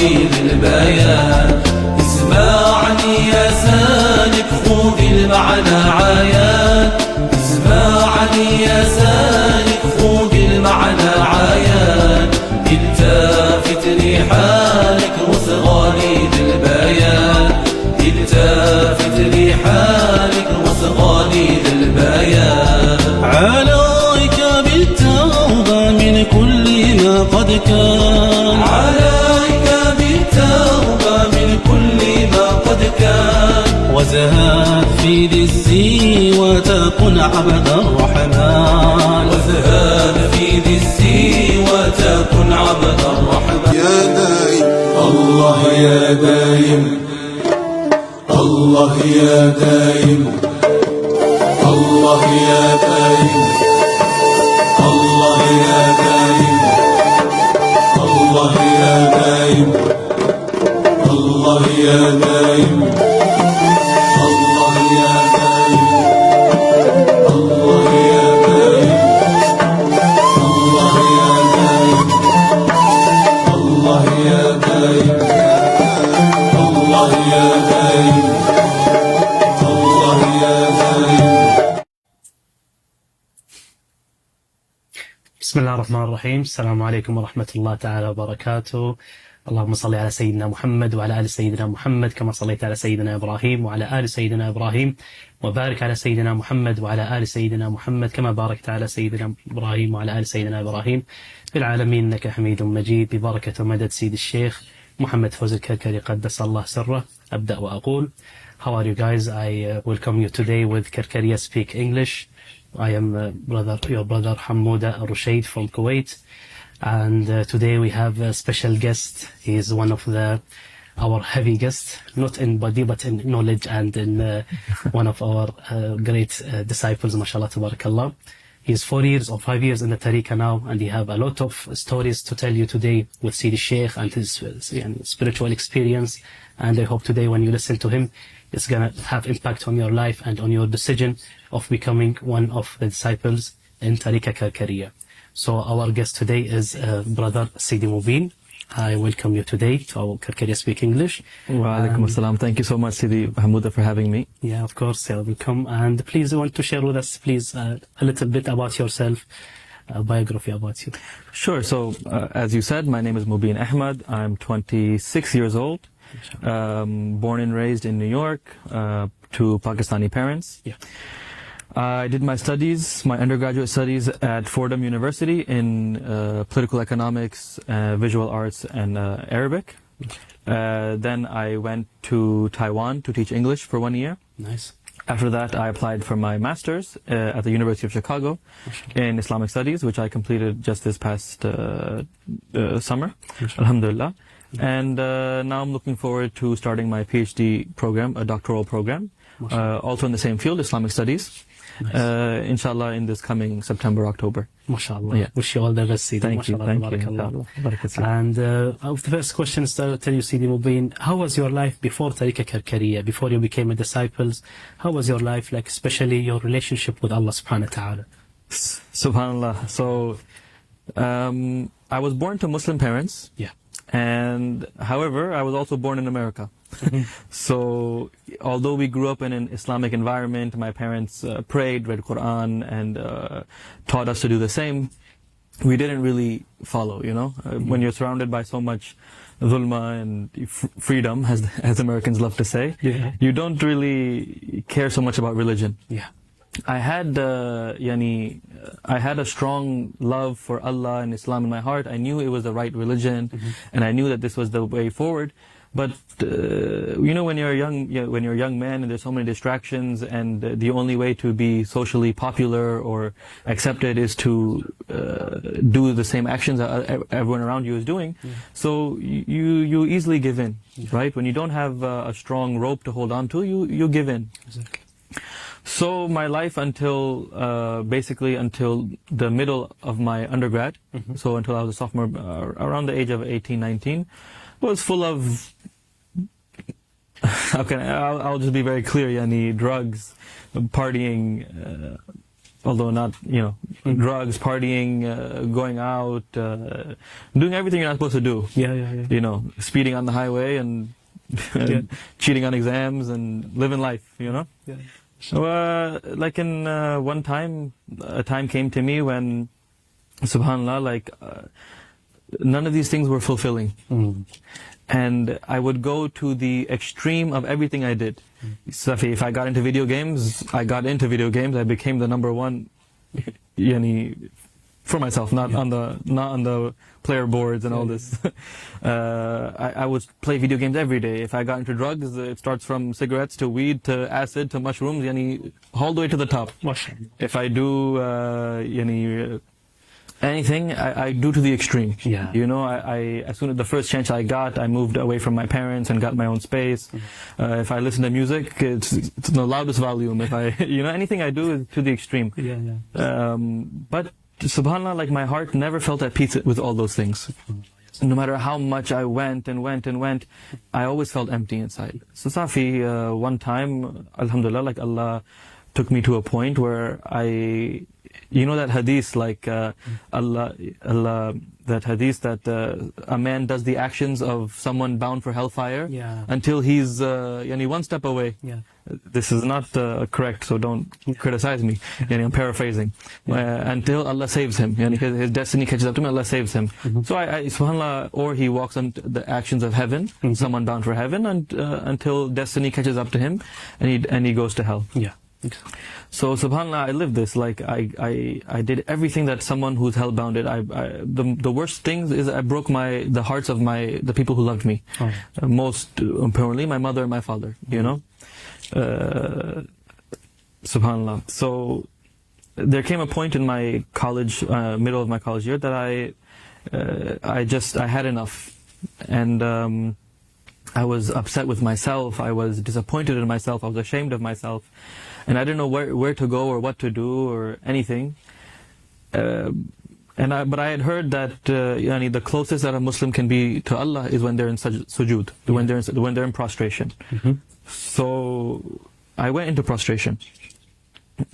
غليظ البيان اسمعني يا سالك خذ المعنى عيان اسمعني يا سالك خذ المعنى عيان التافت لحالك وصغاليد البيان التافت لحالك وصغاليد البيان عليك بالتوبة من كل ما قد كان عليك بالتوبة من كل ما قد كان وزهد في ذي السوى تكن عبد الرحمن وزهد في ذي السوى تكن عبد الرحمن يا دايم الله يا دايم الله يا دايم الله يا دايم الله يا دايم الله يا دايم الله يا دايم الله يا دايم الله يا دايم الله يا دايم الله يا دايم الله يا دايم الله يا دايم. بسم الله الرحمن الرحيم. السلام عليكم ورحمة الله تعالى وبركاته. اللهم صل على سيدنا محمد وعلى آل سيدنا محمد كما صليت على سيدنا إبراهيم وعلى آل سيدنا إبراهيم وبارك على سيدنا محمد وعلى آل سيدنا محمد كما باركت على سيدنا إبراهيم وعلى آل سيدنا إبراهيم في العالمين إنك حميد مجيد ببركة ومدد سيد الشيخ محمد فوز الكركري قدس الله سره. أبدأ وأقول How are you guys? I welcome you today with Karkariya Speaks English. I am your brother Hamooda Rushaid from Kuwait. And today we have a special guest. He is one of our heavy guests, not in body but in knowledge and in one of our great disciples, mashallah, tabarakallah. He is 4 years or 5 years in the tariqah now, and he have a lot of stories to tell you today with Sidi Sheikh and his spiritual experience. And I hope today when you listen to him, it's going to have impact on your life and on your decision of becoming one of the disciples in Tariqa Karkariya. So our guest today is brother Sidi Mobeen. I welcome you today to our Karkariya Speak English. Wa alaikum assalam. Thank you so much, Sidi Hamooda, for having me. Yeah, of course, you're welcome. And please, I want to share with us, please, a little bit about yourself, a biography about you. Sure. So, as you said, my name is Mobeen Ahmed. I'm 26 years old. Born and raised in New York to Pakistani parents. Yeah. I did my studies, my undergraduate studies at Fordham University in political economics, visual arts, and Arabic. Then I went to Taiwan to teach English for 1 year. Nice. After that, I applied for my master's at the University of Chicago in Islamic Studies, which I completed just this past summer, alhamdulillah. And now I'm looking forward to starting my PhD program, a doctoral program, also in the same field, Islamic Studies. Nice. Inshallah, in this coming September, October. MashaAllah. Yeah. Wish you all the best, Sidi. Thank you. Thank you. And the first question is to tell you, Sidi Mobeen, how was your life before Tariqa Karkariya, before you became a disciple? How was your life, like especially your relationship with Allah subhanahu wa ta'ala? Subhanallah. So, I was born to Muslim parents. Yeah. And however, I was also born in America. So, although we grew up in an Islamic environment, my parents prayed, read Quran, and taught us to do the same. We didn't really follow, you know. When you're surrounded by so much dhulma and freedom, as Americans love to say, you don't really care so much about religion. Yeah. I had a strong love for Allah and Islam in my heart. I knew it was the right religion, and I knew that this was the way forward. But you know, when you're a young man, and there's so many distractions, and the only way to be socially popular or accepted is to do the same actions that everyone around you is doing. So you easily give in, right? When you don't have a strong rope to hold on to, you give in. Exactly. So my life until basically until the middle of my undergrad, so until I was a sophomore, around the age of 18, 19, was full of, I'll just be very clear, drugs, partying, although not, drugs, partying, going out, doing everything you're not supposed to do. Yeah. Speeding on the highway and cheating on exams and living life, Yeah. So, like in one time, a time came to me when, subhanAllah, none of these things were fulfilling. And I would go to the extreme of everything I did. Safi, if I got into video games, I became the number one for myself, not on the player boards and all this. I would play video games every day. If I got into drugs, it starts from cigarettes to weed to acid to mushrooms, all the way to the top. If I do anything, I do to the extreme. Yeah. I as soon as the first chance I got, I moved away from my parents and got my own space. If I listen to music, it's in the loudest volume. If I, anything I do is to the extreme. But subhanAllah, like my heart never felt at peace with all those things. No matter how much I went, I always felt empty inside. So Safi, one time, alhamdulillah, like Allah took me to a point where that hadith, like that hadith that a man does the actions of someone bound for hellfire until he's one step away. This is not correct, so don't criticize me. I'm paraphrasing. Until Allah saves him, his destiny catches up to him, Allah saves him. So I subhanAllah, or he walks on the actions of heaven, someone bound for heaven, until destiny catches up to him, and he goes to hell. So subhanAllah, I lived this. Like I did everything that someone who's hell-bound did. The worst things is I broke the hearts of the people who loved me. Most importantly, my mother and my father. Subhanallah. So there came a point in my college, middle of my college year, that I had enough, and I was upset with myself. I was disappointed in myself. I was ashamed of myself. And I didn't know where to go or what to do or anything. But I had heard that the closest that a Muslim can be to Allah is when they're in sujood, when they're in prostration. So I went into prostration.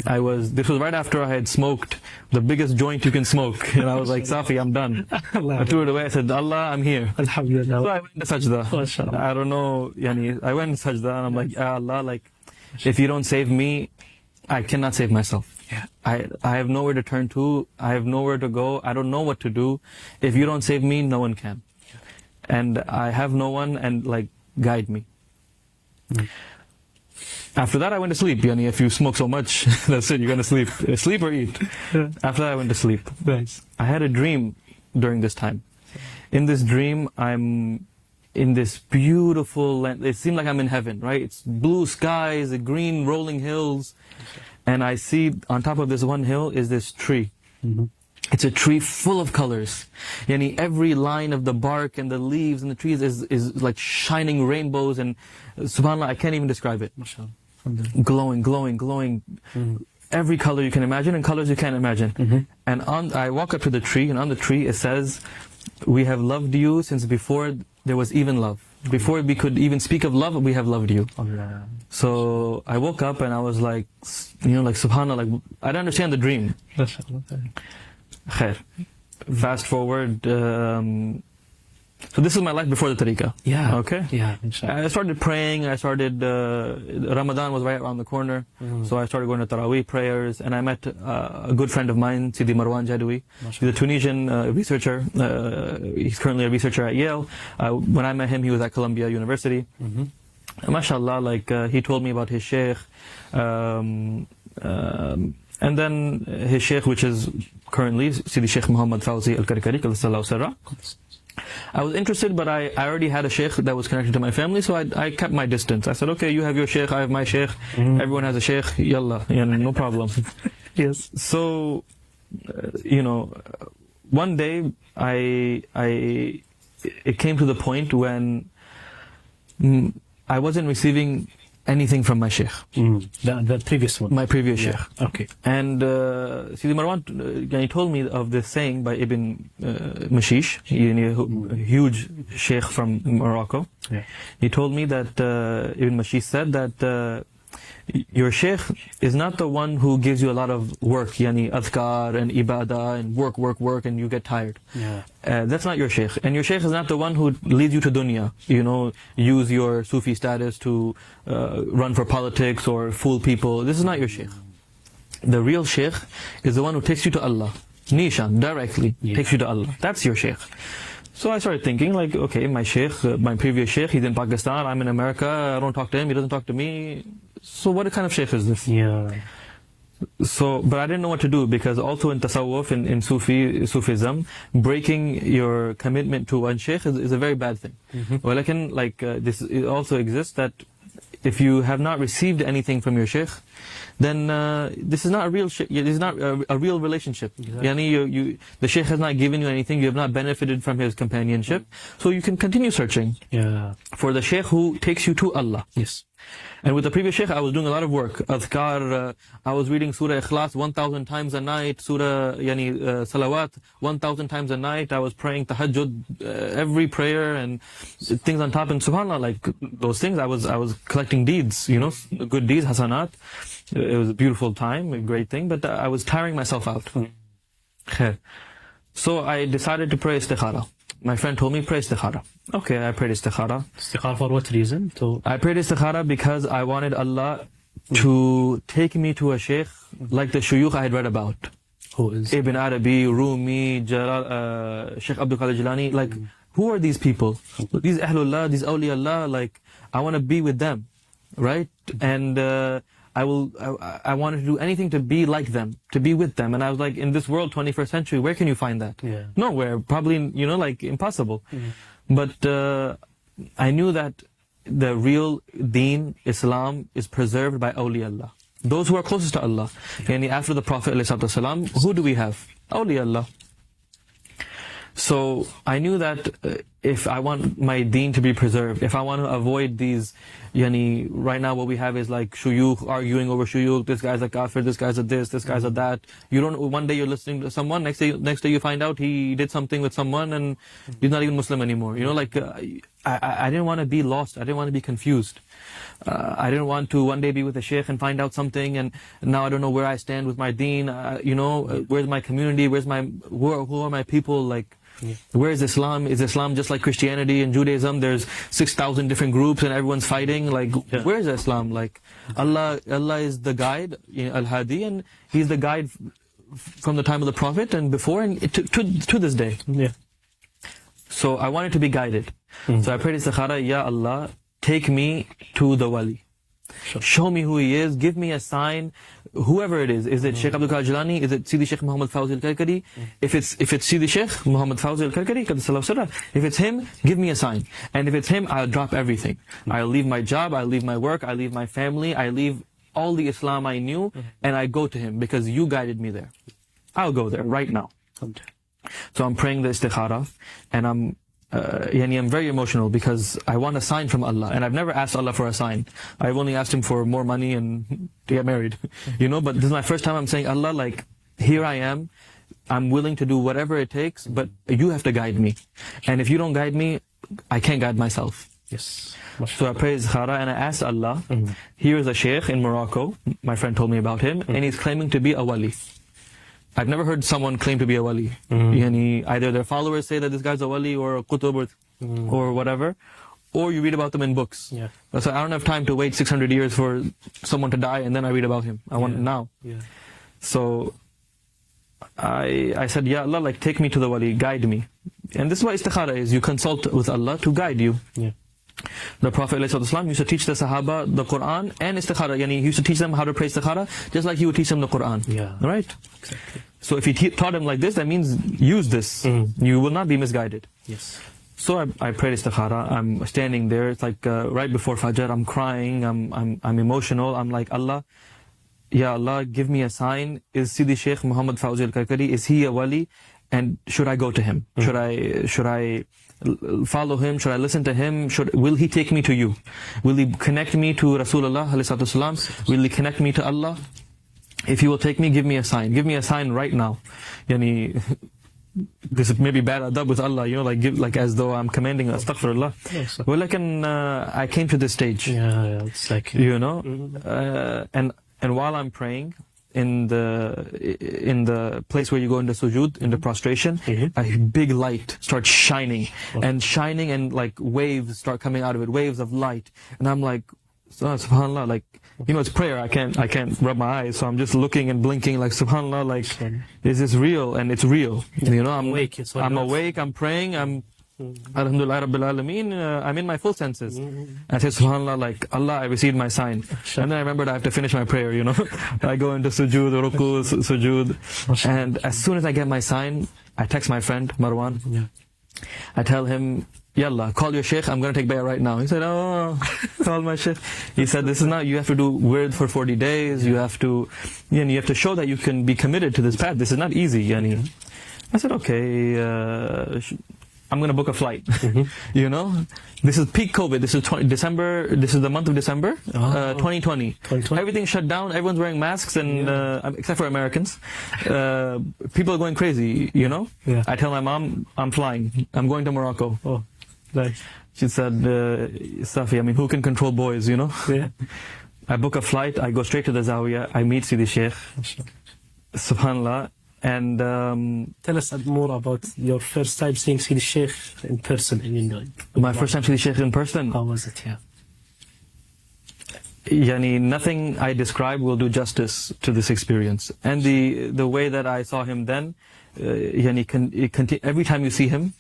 This was right after I had smoked the biggest joint you can smoke, and I was like, Safi, I'm done. I threw it away. I said, Allah, I'm here. Alhamdulillah. So I went to sajda. I don't know, I went to sajda, and I'm like, Ya Allah, like, if you don't save me, I cannot save myself. I have nowhere to turn to. I have nowhere to go. I don't know what to do. If you don't save me, no one can. And I have no one, and like, guide me. After that, I went to sleep. If you smoke so much, that's it, you're going to sleep. Sleep or eat. After that, I went to sleep. Nice. I had a dream during this time. In this dream, I'm in this beautiful land. It seemed like I'm in heaven, right? It's blue skies, the green rolling hills. And I see on top of this one hill is this tree. It's a tree full of colors. Every line of the bark and the leaves and the trees is like shining rainbows, and subhanAllah, I can't even describe it. Glowing. Every color you can imagine and colors you can't imagine. And I walk up to the tree, and on the tree it says, we have loved you since before there was even love. Before we could even speak of love, we have loved you. So I woke up and I was like, like subhanAllah, like, I don't understand the dream. Khair. Fast forward, so this is my life before the tariqah. Okay? I started praying. Ramadan was right around the corner. So I started going to Taraweeh prayers, and I met a good friend of mine, Sidi Marwan Jadoui. He's a Tunisian researcher. He's currently a researcher at Yale. When I met him, he was at Columbia University. MashaAllah, like, he told me about his sheikh. And then his sheikh, which is currently Sidi Sheikh Muhammad Fawzi al-Karkari, I was interested, but I already had a sheikh that was connected to my family, so I kept my distance. I said, okay, you have your sheikh, I have my sheikh, everyone has a sheikh, yalla, no problem. Yes. So, one day, it came to the point when I wasn't receiving anything from my sheikh. The previous one? My previous sheikh. Okay. And Sidi Marwan, he told me of this saying by Ibn Mashish, a huge sheikh from Morocco. He told me that Ibn Mashish said that Your sheikh is not the one who gives you a lot of work, yani adhkar and ibadah and work, and you get tired. Yeah. That's not your sheikh. And your sheikh is not the one who leads you to dunya. Use your Sufi status to run for politics or fool people. This is not your sheikh. The real sheikh is the one who takes you to Allah. Nishan, directly takes you to Allah. That's your sheikh. So I started thinking like, okay, my sheikh, my previous sheikh, he's in Pakistan, I'm in America, I don't talk to him, he doesn't talk to me. So what kind of sheikh is this? Yeah. So, but I didn't know what to do, because also in tasawwuf, in Sufism, breaking your commitment to one sheikh is a very bad thing. Well, this it also exists that if you have not received anything from your sheikh, then this is not a real this is not a real relationship. Exactly. Yani the sheikh has not given you anything, you have not benefited from his companionship, so you can continue searching for the sheikh who takes you to Allah. Yes. And with the previous sheikh, I was doing a lot of work. Adhkar, I was reading Surah Ikhlas 1,000 times a night, Surah Salawat 1,000 times a night. I was praying Tahajjud, every prayer and things on top. And subhanAllah, like those things, I was collecting deeds, good deeds, hasanat. It was a beautiful time, a great thing, but I was tiring myself out. So I decided to pray istikhara. My friend told me, pray istikhara. Okay, I prayed istikhara. Istikhara for what reason? I prayed istikhara because I wanted Allah to take me to a sheikh like the shuyukh I had read about. Who is? Ibn Arabi, Rumi, Sheikh Abdul Qadir Jilani. Like, who are these people? These Ahlullah, these Awliyaullah, like, I want to be with them, right? And I wanted to do anything to be like them, to be with them. And I was like, in this world, 21st century, where can you find that? Yeah. Nowhere. Probably, like impossible. But I knew that the real deen, Islam, is preserved by awliyaullah. Those who are closest to Allah. Yani after the Prophet ﷺ, who do we have? Awliyaullah. So I knew that if I want my deen to be preserved, if I want to avoid these, right now what we have is like shuyukh arguing over shuyukh, this guy's a kafir, this guy's a this guy's a that. One day you're listening to someone, next day you find out he did something with someone and he's not even Muslim anymore. I didn't want to be lost, I didn't want to be confused. I didn't want to one day be with a sheikh and find out something and now I don't know where I stand with my deen, where's my community, who are my people, where is Islam? Is Islam just like Christianity and Judaism? There's 6,000 different groups and everyone's fighting. Where is Islam? Allah is the guide, Al-Hadi, and He's the guide from the time of the Prophet and before and to this day. Yeah. So I wanted to be guided. So I prayed istikhara, Ya Allah, take me to the wali. Sure. Show me who he is, give me a sign, whoever it is. Is it Sheikh Abdul Qadir Jilani? Is it Sidi Sheikh Muhammad Fawzi al-Karkari? If it's Sidi Sheikh Muhammad Fawzi al-Karkari, if it's him, give me a sign. And if it's him, I'll drop everything. I'll leave my job, I'll leave my work, I'll leave my family, I leave all the Islam I knew, and I go to him because you guided me there. I'll go there right now. So I'm praying the istikhara, and I'm very emotional because I want a sign from Allah, and I've never asked Allah for a sign. I've only asked Him for more money and to get married, but this is my first time I'm saying, Allah, here I am, I'm willing to do whatever it takes, but you have to guide me. And if you don't guide me, I can't guide myself. Yes. So I prayed istikhara and I asked Allah, here is a sheikh in Morocco, my friend told me about him, and he's claiming to be a wali. I've never heard someone claim to be a wali. Either their followers say that this guy's a wali or a qutub or whatever, or you read about them in books. Yeah. So I don't have time to wait 600 years for someone to die and then I read about him. I want it now. Yeah. So I said, Ya Allah, take me to the wali, guide me. And this is what istikhara is. You consult with Allah to guide you. Yeah. The Prophet ﷺ used to teach the Sahaba the Quran and istikhara. He used to teach them how to pray istikhara, just like he would teach them the Quran. Yeah. Right? Exactly. So if he taught him like this, that means use this. You will not be misguided. Yes. So I prayed istikhara. I'm standing there. It's like right before Fajr. I'm crying. I'm emotional. I'm like, Allah, Ya Allah, give me a sign. Is Sidi Sheikh Muhammad Fawzi al-Karkari, is he a wali? And should I go to him? Should I follow him? Should I listen to him? Will he take me to you? Will he connect me to Rasulullah ﷺ? Will he connect me to Allah? If he will take me, give me a sign. Give me a sign right now. this is maybe bad adab with Allah, like as though I'm commanding astaghfirullah. Yes. Well, I came to this stage, Yeah, it's like and while I'm praying in the place where you go into sujood, into prostration, a big light starts shining, and like waves start coming out of it, waves of light, and I'm like, subhanallah, like, it's prayer. I can't rub my eyes, so I'm just looking and blinking, like, subhanallah, like, is this real? And it's real. I'm awake. I'm awake. I'm praying. Alhamdulillah Rabbil Alameen, I'm in my full senses. I say, subhanallah, like, Allah, I received my sign. And then I remembered I have to finish my prayer, I go into sujood, ruku, sujood. And as soon as I get my sign, I text my friend, Marwan. Yeah. I tell him, Yalla, call your sheikh, I'm going to take bay'ah right now. He said, oh, call my sheikh. He said, this is not, you have to do wird for 40 days, you have to show that you can be committed to this path. This is not easy, yani. I said, okay, I'm going to book a flight. This is peak COVID. This is December. This is the month of December, 2020. Everything's shut down. Everyone's wearing masks, and except for Americans. People are going crazy. Yeah. I tell my mom, I'm flying. I'm going to Morocco. Oh, nice. She said, Safi, I mean, who can control boys? Yeah. I book a flight. I go straight to the Zawiya. I meet Sidi Sheikh. Subhanallah. And tell us more about your first time seeing Sidi Sheikh in person in my first time Sidi Sheikh in person. How was it? Yeah. Yani, nothing I describe will do justice to this experience. And the way that I saw him then, every time you see him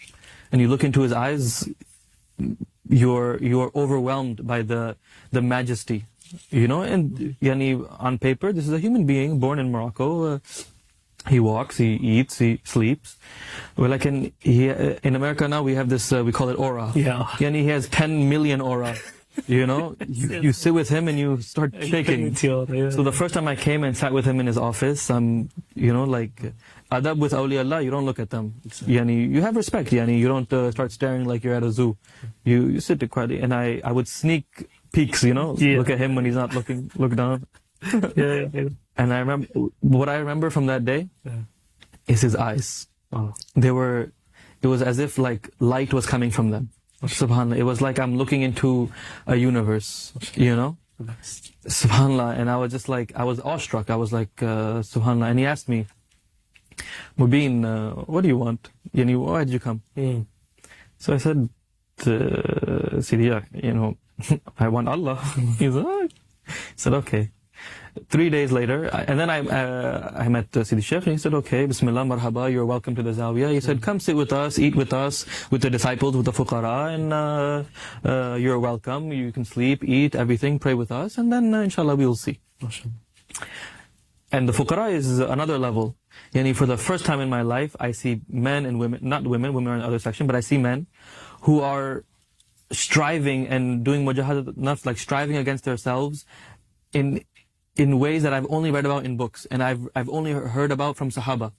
and you look into his eyes, you're overwhelmed by the majesty. And yani, on paper, this is a human being born in Morocco. He walks, he eats, he sleeps. Well, like in America now, we have this, we call it aura. Yeah. And he has 10 million aura. You sit with him and you start shaking. So the first time I came and sat with him in his office, like, adab with awliya, you don't look at them. You have respect, you don't start staring like you're at a zoo. You sit quietly, and I would sneak peeks, look at him when he's not looking, look down. Yeah. And what I remember from that day is his eyes. Oh. It was as if like light was coming from them. Subhanallah. It was like I'm looking into a universe, Subhanallah. And I was just like, I was awestruck. I was like, Subhanallah. And he asked me, Mobeen, what do you want? Why did you come? So I said, Sidi, I want Allah. He said, okay. 3 days later, and then I met Sidi Sheikh, and he said, okay, Bismillah, marhaba, you're welcome to the Zawiya. He said, come sit with us, eat with us, with the disciples, with the fuqara, and you're welcome. You can sleep, eat, everything, pray with us, and then inshallah we'll see. And the fuqara is another level. For the first time in my life, I see men and women, not women are in the other section, but I see men who are striving and doing mujahadat nafs, like striving against themselves in ways that I've only read about in books, and I've only heard about from Sahaba.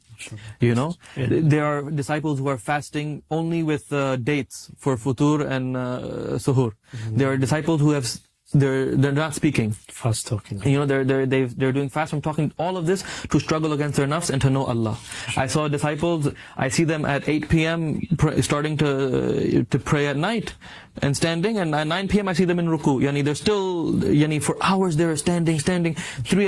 There are disciples who are fasting only with dates for futur and suhur. There are disciples who they're not speaking, fast talking. They're doing fast from talking. All of this to struggle against their nafs and to know Allah. I saw disciples. I see them at 8 p.m. Starting to pray at night and standing, and at 9 p.m. I see them in ruku. They're still for hours they're standing. 3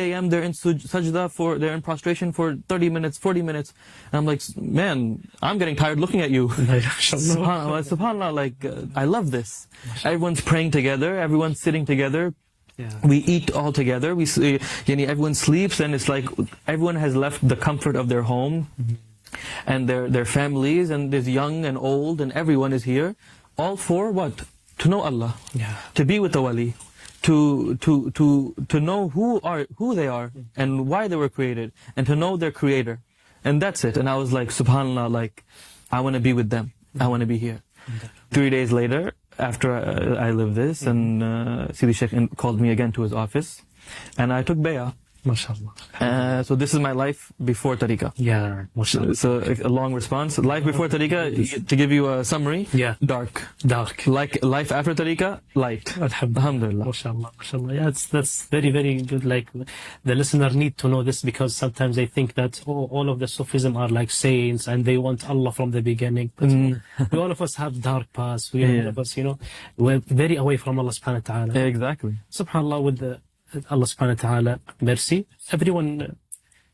a.m. they're in sajda they're in prostration for 30 minutes, 40 minutes. And I'm like, man, I'm getting tired looking at you. Subhanallah, like I love this. Everyone's praying together. Everyone's sitting together. Yeah. We eat all together. We everyone sleeps, and it's like everyone has left the comfort of their home and their families, and there's young and old, and everyone is here. All for what? To know Allah. Yeah. To be with the wali. To know who they are and why they were created, and to know their creator. And that's it. And I was like, subhanallah, like I want to be with them. I want to be here. 3 days later, after I lived this, and Sidi Sheikh called me again to his office, and I took bay'ah. MashaAllah. So this is my life before tariqah. Yeah, MashaAllah. So a long response. Life before tariqah, to give you a summary, Yeah. dark. Dark. Like life after tariqah, light. Alhamdulillah. MashaAllah, MashaAllah. Yeah, that's very, very good. Like, the listener need to know this, because sometimes they think that, all of the Sufism are like saints and they want Allah from the beginning. But we all of us have dark past. We all of us, we're very away from Allah subhanahu wa ta'ala. Exactly. SubhanAllah, with Allah subhanahu wa ta'ala mercy, everyone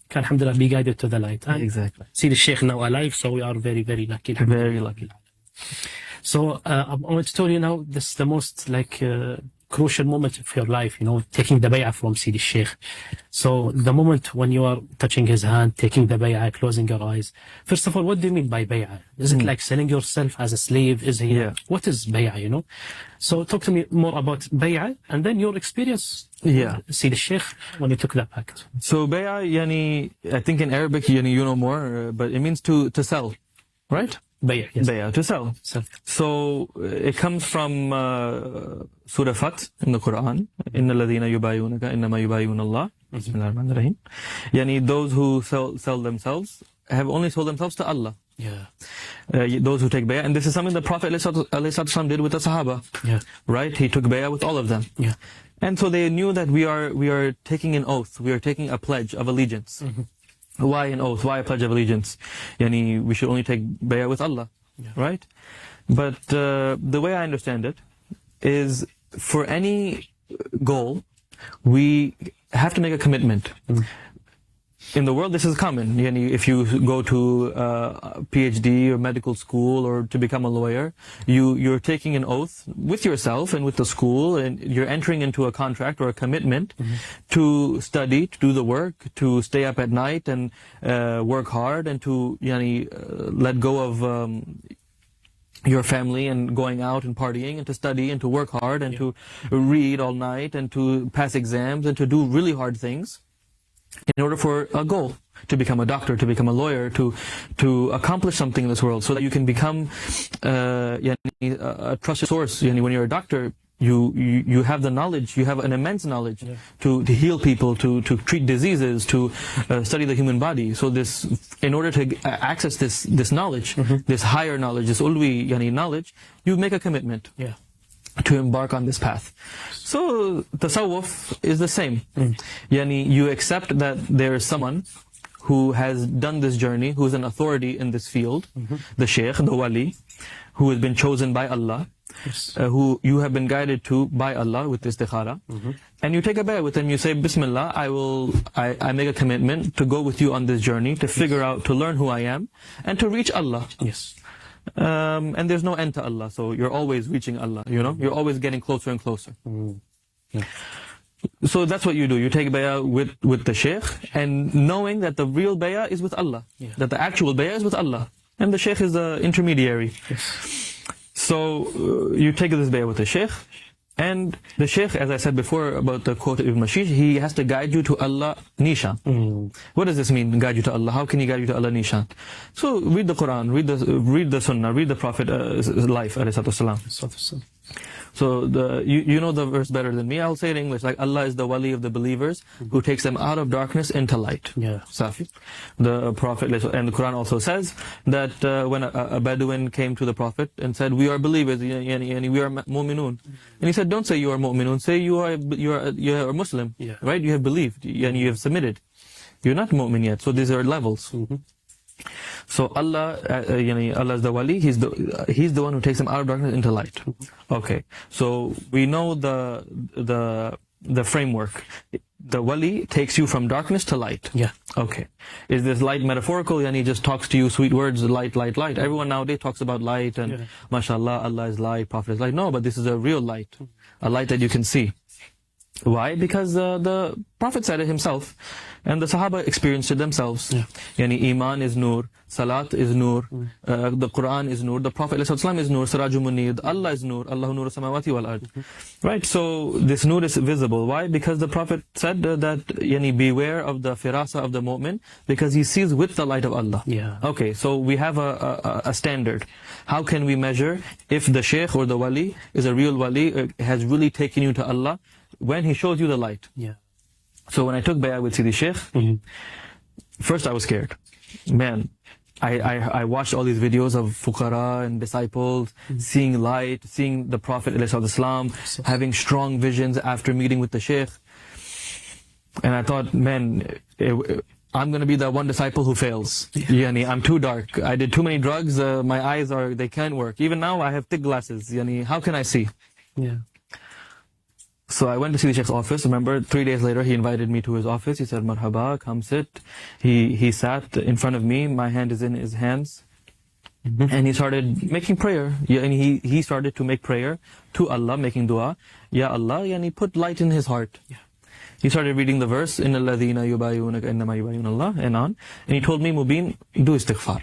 can, alhamdulillah, be guided to the light. And Exactly. see the Sheikh now alive, so we are very, very lucky. Very lucky. So I want to tell you now, this is the most crucial moment of your life, taking the bay'ah from Sidi Sheikh. So the moment when you are touching his hand, taking the bay'ah, closing your eyes. First of all, what do you mean by bay'ah? Is it like selling yourself as a slave? What is bay'ah, So talk to me more about bay'ah and then your experience. Sidi Sheikh, when you took that pact. So bay'ah, I think in Arabic, you know more, but it means to sell, right? Bay'ah, yes. Bay'ah, to sell. So it comes from Surah Fat in the Quran. Inna alladhina yubayunaka innama yubayun Allah. Bismillahir Rahmanir Rahim. Yani those who sell themselves have only sold themselves to Allah. Yeah. Those who take bay'ah, and this is something the Prophet ﷺ did with the Sahaba. Yeah. Right? He took bay'ah with all of them. Yeah. And so they knew that we are taking an oath. We are taking a pledge of allegiance. Why an oath? Why a pledge of allegiance? We should only take bay'ah with Allah, right? But the way I understand it is, for any goal, we have to make a commitment. In the world, this is common. If you go to PhD or medical school or to become a lawyer, you're taking an oath with yourself and with the school, and you're entering into a contract or a commitment to study, to do the work, to stay up at night and work hard, and to let go of your family and going out and partying, and to study and to work hard and to read all night and to pass exams and to do really hard things, in order for a goal, to become a doctor, to become a lawyer, to accomplish something in this world, so that you can become a trusted source. When you're a doctor, you have the knowledge, you have an immense knowledge to heal people, to treat diseases, to study the human body. So in order to access this knowledge, this higher knowledge, this ulwi knowledge, you make a commitment to embark on this path. So tasawwuf is the same. You accept that there is someone who has done this journey, who is an authority in this field, the Shaykh, the Wali, who has been chosen by Allah, who you have been guided to by Allah with istikhara, and you take a bay'ah with him. You say, Bismillah, I make a commitment to go with you on this journey, to figure out, to learn who I am, and to reach Allah. And there's no end to Allah, so you're always reaching Allah, you're always getting closer and closer. So that's what you do. You take bay'ah with the Shaykh, and knowing that the real bay'ah is with Allah, that the actual bay'ah is with Allah, and the Shaykh is the intermediary. So you take this bay'ah with the Shaykh, and the Shaykh, as I said before about the quote of Ibn Mashish, he has to guide you to Allah nishan. What does this mean, guide you to Allah? How can he guide you to Allah nishan? So read the Quran, read the Sunnah, read the Prophet's life, alayhi salatu wasalam. So you know the verse better than me. I'll say it in English. Like, Allah is the wali of the believers who takes them out of darkness into light. Safi. The Prophet, and the Quran also says that when a Bedouin came to the Prophet and said, we are believers, we are mu'minun. And he said, don't say you are mu'minun, say you are a Muslim, right? You have believed and you have submitted. You're not mu'min yet. So these are levels. So Allah, Allah is the wali. He's the one who takes them out of darkness into light. Okay. So we know the framework. The wali takes you from darkness to light. Okay. Is this light metaphorical? And he just talks to you sweet words, light, light, light. Everyone nowadays talks about light and mashallah, Allah is light, Prophet is light. No, but this is a real light, a light that you can see. Why? Because the Prophet said it himself, and the Sahaba experienced it themselves. Yani Iman is Nur, Salat is Nur, the Quran is Nur, the Prophet ﷺ is Nur, Sirajul Munir, Allah is Nur, Allahu Nur Samawati wal Ard. Right? So this Nur is visible. Why? Because the Prophet said that yani beware of the firasa of the mu'min, because he sees with the light of Allah. Okay, so we have a standard. How can we measure if the Shaykh or the Wali is a real Wali, has really taken you to Allah? When he shows you the light. So when I took bay'ah with Sidi Sheikh, first I was scared. Man, I watched all these videos of fuqara and disciples seeing light, seeing the Prophet ﷺ, having strong visions after meeting with the Sheikh. And I thought, man, I'm going to be that one disciple who fails. Yani, I'm too dark. I did too many drugs. My eyes they can't work. Even now I have thick glasses. Yani, how can I see? Yeah. So I went to see the Sheikh's office. Remember, 3 days later, he invited me to his office. He said, "Marhaba, come sit." He sat in front of me. My hand is in his hands. And he started making prayer. Yeah, and he started to make prayer to Allah, making dua. Ya Allah, and he put light in his heart. Yeah. He started reading the verse, إِنَّ الَّذِينَ يُبَايِعُونَكَ إِنَّمَا يُبَايِعُونَ اللَّهَ, and on. And he told me, Mobeen, do istighfar.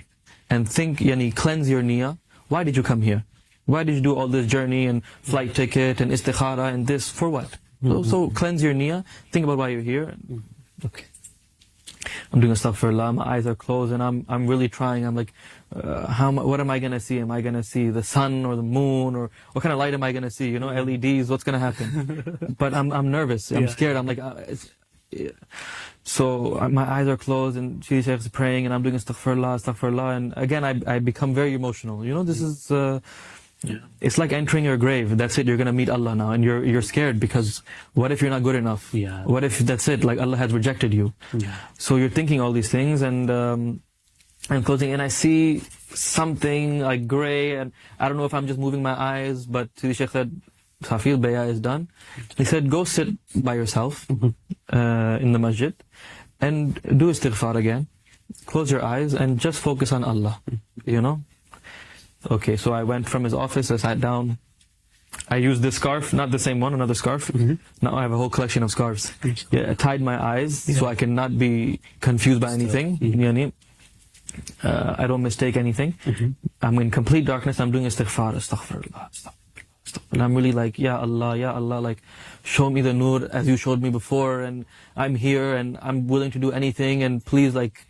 And think, yani, cleanse your niyyah. Why did you come here? Why did you do all this journey and flight ticket and istikhara and this? For what? So cleanse your niyyah. Think about why you're here. Okay. I'm doing astaghfirullah. My eyes are closed and I'm really trying. I'm like, what am I going to see? Am I going to see the sun or the moon, or what kind of light am I going to see? You know, LEDs, what's going to happen? But I'm nervous. I'm scared. I'm like, so my eyes are closed and Sidi Sheikh is praying and I'm doing astaghfirullah. And again, I become very emotional. You know, this is, it's like entering your grave. That's it. You're going to meet Allah now. And you're scared because what if you're not good enough? Yeah. What if that's it? Like Allah has rejected you. Yeah. So you're thinking all these things and I'm closing and I see something like gray and I don't know if I'm just moving my eyes, but Sidi Sheikh said, Safil, bay'ah is done. He said, go sit by yourself in the masjid and do istighfar again. Close your eyes and just focus on Allah, you know. Okay, so I went from his office, I sat down. I used this scarf, not the same one, another scarf. Now I have a whole collection of scarves. Yeah, I tied my eyes so I cannot be confused by anything. I don't mistake anything. I'm in complete darkness, I'm doing astaghfirullah. And I'm really like, Ya Allah, like, show me the nur as you showed me before, and I'm here and I'm willing to do anything, and please, like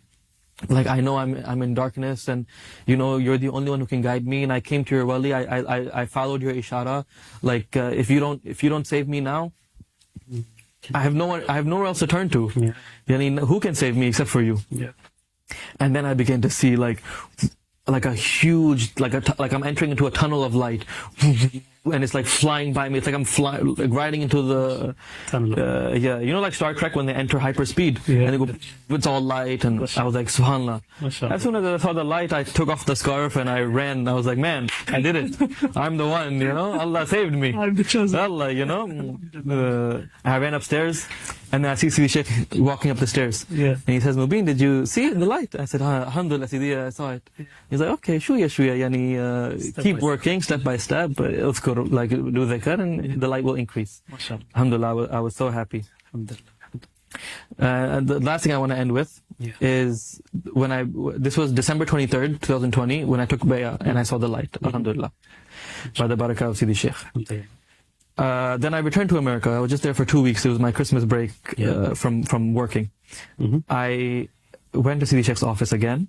I know I'm in darkness, and you know you're the only one who can guide me, and I came to your wali, I followed your ishara, like if you don't save me now, I have nowhere else to turn to. Yani, who can save me except for you? And then I began to see like a huge, like I'm entering into a tunnel of light, and it's like flying by me. It's like I'm riding into the tunnel. You know, like Star Trek when they enter hyperspeed, and they go, it's all light, and I was like, Subhanallah. As soon as I saw the light, I took off the scarf and I ran. I was like, man, I did it. I'm the one, you know. Allah saved me. I'm the chosen. Allah, you know. I ran upstairs, and then I see Sidi Sheikh walking up the stairs. And he says, Mobeen, did you see the light? I said, Alhamdulillah, Sidi, I saw it. He's like, okay, shuya, yani, keep working step by step, uzkur, like do dhikr, and the light will increase. Alhamdulillah, I was so happy. And the last thing I want to end with is this was December 23rd, 2020, when I took bay'ah and I saw the light. Alhamdulillah. By the barakah of Sidi Sheikh. Then I returned to America. I was just there for 2 weeks. It was my Christmas break from working. I went to Sidi Sheikh's office again.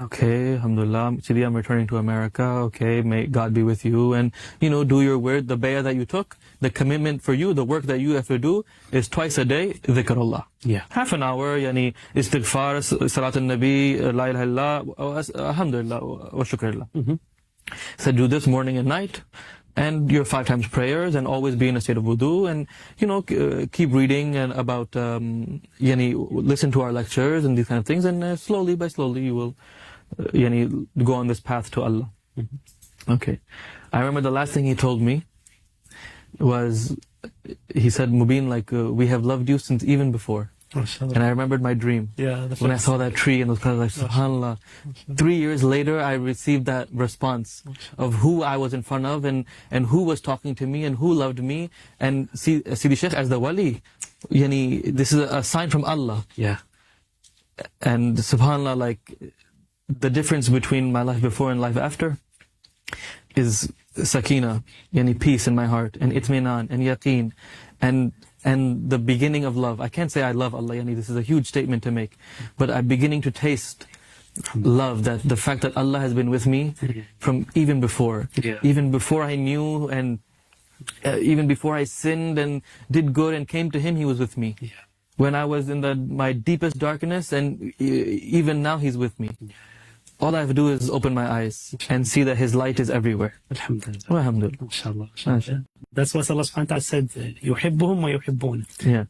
Okay, alhamdulillah, Sidi, I'm returning to America. Okay, may God be with you, and you know, do your word. The bay'ah that you took, the commitment for you, the work that you have to do is twice a day, dhikrullah. Half an hour, yani istighfar, salat al-nabi, la ilaha illallah, alhamdulillah, wa shukrullah. So do this morning and night, and your 5 times prayers, and always be in a state of wudu, and you know, keep reading and about yani, listen to our lectures and these kind of things, and slowly by slowly you will yani, go on this path to Allah. Okay, I remember the last thing he told me was, he said, Mobeen, like we have loved you since even before. And I remembered my dream. When I saw that tree and those colors, like, subhanallah. 3 years later, I received that response of who I was in front of, and who was talking to me and who loved me. And Sidi Sheikh as the wali, yani, this is a sign from Allah. And subhanallah, like the difference between my life before and life after is sakina, yani peace in my heart, and itminan, and yaqeen, and the beginning of love. I can't say I love Allah, yani this is a huge statement to make, but I'm beginning to taste love, that the fact that Allah has been with me from even before I knew, and even before I sinned and did good and came to Him, He was with me. when I was in my deepest darkness, and even now He's with me. All I have to do is open my eyes and see that His light is everywhere. Alhamdulillah. Alhamdulillah. MashaAllah. MashaAllah. That's what Allah subhanahu wa ta'ala said, يُحِبُّهُمْ وَيُحِبُّونَ. Yeah.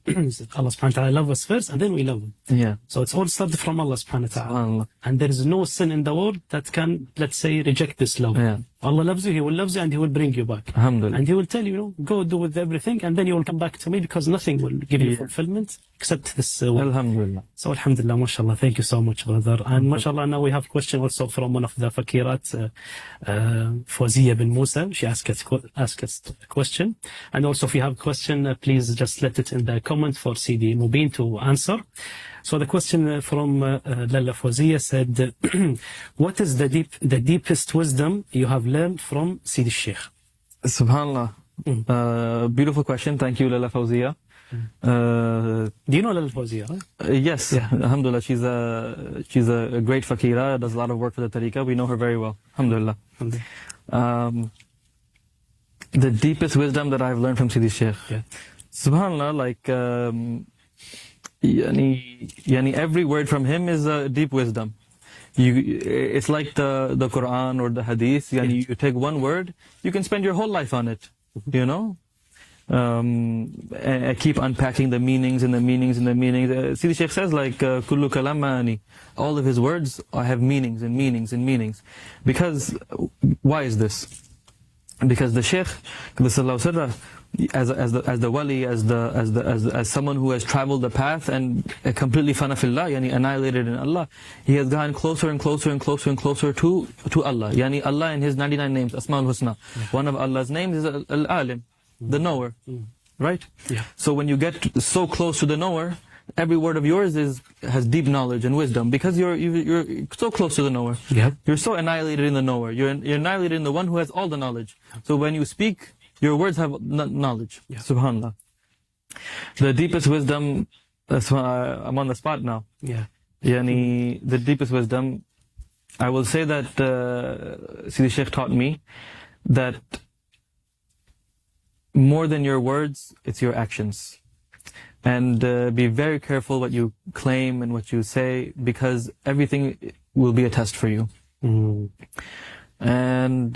Allah subhanahu wa ta'ala loves us first and then we love Him. Yeah. So it's all started from Allah subhanahu wa ta'ala. SubhanAllah. And there is no sin in the world that can, let's say, reject this love. Yeah. Allah loves you, He will love you, and He will bring you back. Alhamdulillah. And He will tell you, go do with everything, and then you will come back to me, because nothing will give you fulfillment except this one. Alhamdulillah. So alhamdulillah, mashallah, thank you so much, brother. And mashallah, now we have a question also from one of the fakirat, Fawziya bin Musa. She asked us a question. And also if you have a question, please just let it in the comment for CD Mobeen to answer. So the question from Lalla Fawziya said, what is the deepest wisdom you have learned from Sidi Sheikh? SubhanAllah. Beautiful question. Thank you, Lalla Fawziya. Do you know Lalla Fawziya, right? Yes. Yeah. Alhamdulillah. She's a great fakira, does a lot of work for the tariqah. We know her very well. Alhamdulillah. The deepest wisdom that I've learned from Sidi Sheikh. Yeah. SubhanAllah, like, yani every word from him is a deep wisdom. It's like the Quran or the Hadith. Yani you take one word, you can spend your whole life on it. You know, and keep unpacking the meanings and the meanings and the meanings. Sidi Sheikh says, like, kullu kalam ma'ani. All of his words have meanings and meanings and meanings. Because why is this? Because the Sheikh, as the wali, as someone who has traveled the path and completely fanafillah, yani annihilated in Allah, he has gotten closer and closer and closer and closer to Allah. Yani Allah and His 99 names, Asma'ul Husna. One of Allah's names is Al-Alim, the knower, right? Yeah. So when you get so close to the knower, every word of yours has deep knowledge and wisdom, because you're so close to the knower. Yeah. You're so annihilated in the knower. You're annihilated in the one who has all the knowledge. So when you speak, your words have knowledge. Yeah. SubhanAllah. The deepest wisdom, I'm on the spot now. Yeah. Yani, the deepest wisdom, I will say that Sidi Sheikh taught me that more than your words, it's your actions. And be very careful what you claim and what you say, because everything will be a test for you. And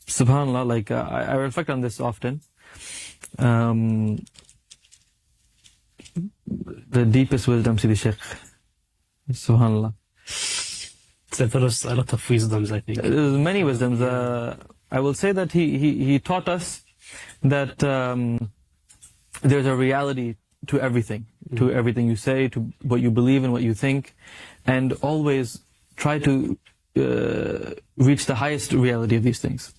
SubhanAllah, like, I reflect on this often. The deepest wisdom, Sidi Sheikh. SubhanAllah. So there was a lot of wisdoms, I think. There's many wisdoms. I will say that he taught us that there's a reality to everything you say, to what you believe and what you think, and always try to reach the highest reality of these things.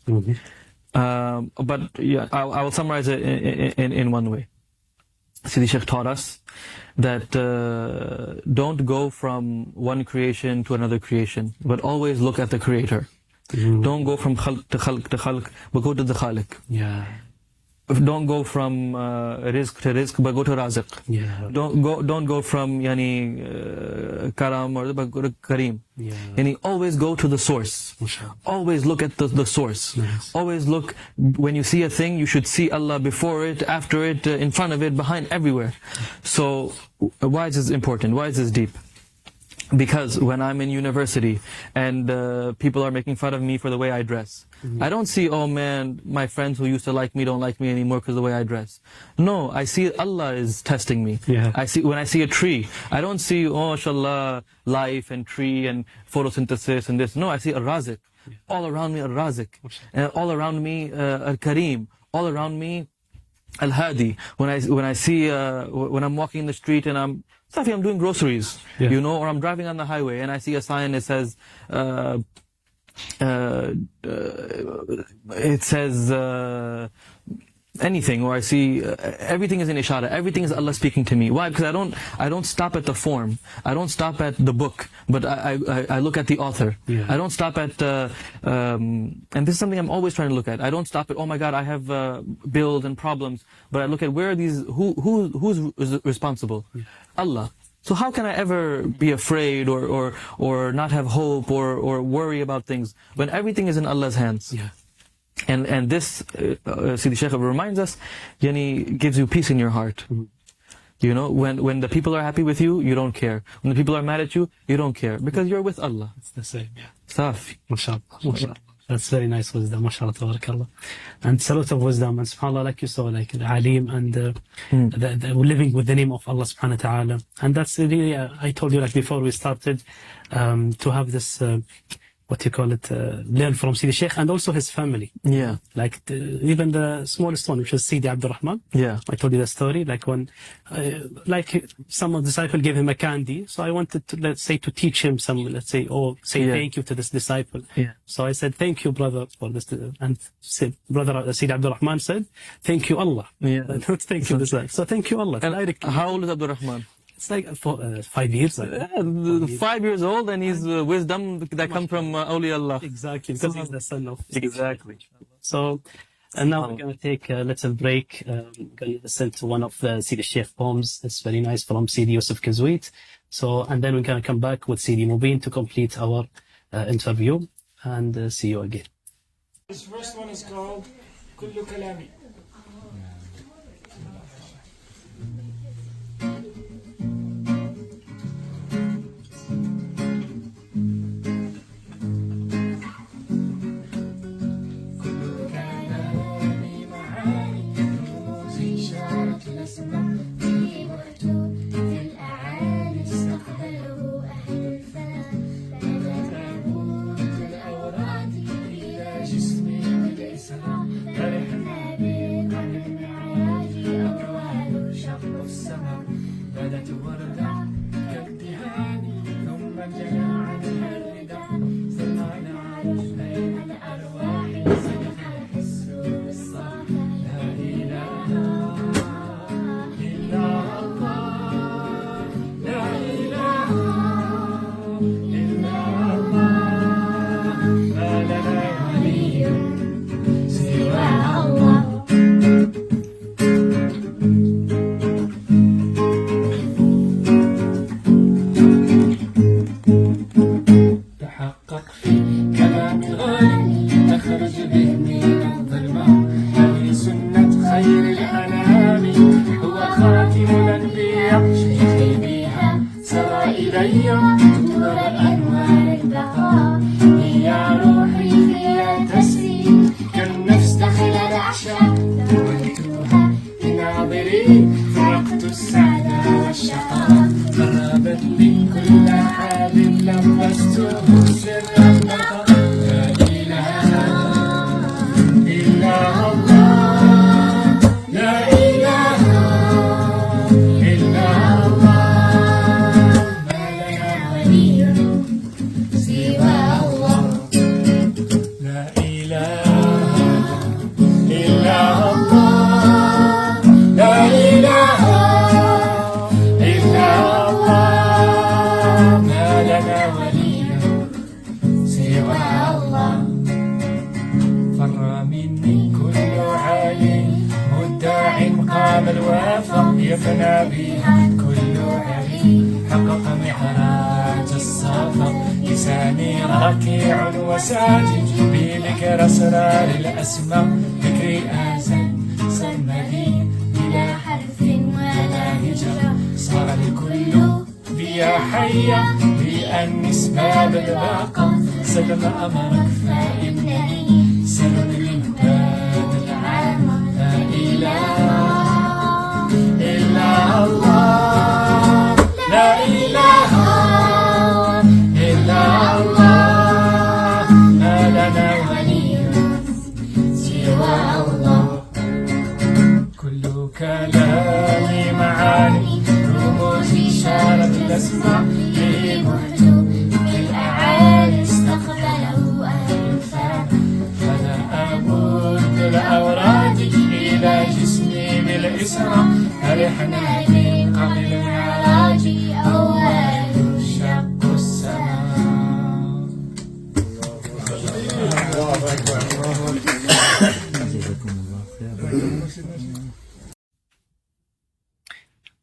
But yeah, I will summarize it in one way. Sidi Sheikh taught us that don't go from one creation to another creation, but always look at the Creator. Don't go from khalq to khalq, but go to the Khaliq. Yeah. Don't go from rizq to rizq, but go to raziq. Yeah. Don't go from karam or but go to kareem. Yeah. Yani always go to the source. Always look at the source. Nice. Always look, when you see a thing, you should see Allah before it, after it, in front of it, behind, everywhere. So why is this important? Why is this deep? Because when I'm in university and people are making fun of me for the way I dress, I don't see, oh man, my friends who used to like me don't like me anymore because of the way I dress. No, I see Allah is testing me. Yeah. When I see a tree, I don't see, oh, mashallah, life and tree and photosynthesis and this. No, I see a razik. All around me, a razik. All around me, a kareem. All around me, al-hadi. When I'm walking in the street and I'm doing groceries, you know, or I'm driving on the highway and I see a sign that says, anything, or I see everything is in ishara, everything is Allah speaking to me. Why? Because I don't stop at the form, I don't stop at the book, but I look at the author. I don't stop at and this is something I'm always trying to look at. I don't stop at, oh my God, I have bills and problems, but I look at where are these, who's responsible? Allah. So how can I ever be afraid or not have hope or worry about things when everything is in Allah's hands? Yeah. And this, Sidi Sheikh reminds us, yani, gives you peace in your heart. You know, when the people are happy with you, you don't care. When the people are mad at you, you don't care because you're with Allah. It's the same, yeah. Safi. MashaAllah. MashaAllah. That's very nice wisdom, mashallah, tabarakallah. And it's a lot of wisdom, and subhanAllah, like you saw, like Alim, and living with the name of Allah subhanahu wa ta'ala. And that's really, I told you, like before we started, to have this, what you call it, learn from Sidi Sheikh and also his family. Yeah. Like even the smallest one, which was Sidi Abdul Rahman. Yeah. I told you the story, like when, like some of the disciple gave him a candy. So I wanted to, let's say, to teach him some, let's say, or say thank you to this disciple. Yeah. So I said, thank you, brother, for this. And brother Sidi Abdul Rahman said, thank you, Allah. Yeah. Not thank you, disciple. So thank you, Allah. And how old is Abdul Rahman? It's like 5 years. 5 years old, and he's wisdom that comes from Awliya Allah. Exactly, because he's the son of. Exactly. So, and now we're going to take a little break. We're going to listen to one of the Sidi Sheikh poems. It's very nice from Sidi Yusuf Kazwit. So, and then we're going to come back with Sidi Mobeen to complete our interview, and see you again. This first one is called Kullu Kalami.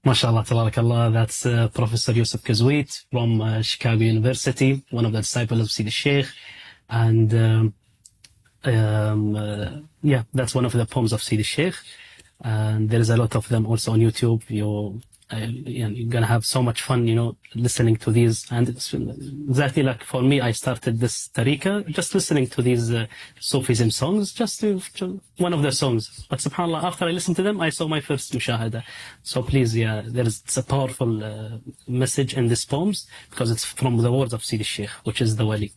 MashaAllah, tabarakallah. That's Professor Yusuf Kazwit from Chicago University, one of the disciples of Sidi Sheikh. And yeah, that's one of the poems of Sidi Sheikh. and there is a lot of them also on YouTube. You're gonna have so much fun, listening to these. And it's exactly like for me, I started this tariqa just listening to these Sufism songs, just one of the songs. But subhanAllah, after I listened to them, I saw my first mushahada. So please, it's a powerful message in these poems, because it's from the words of Sidi Sheikh, which is the wali.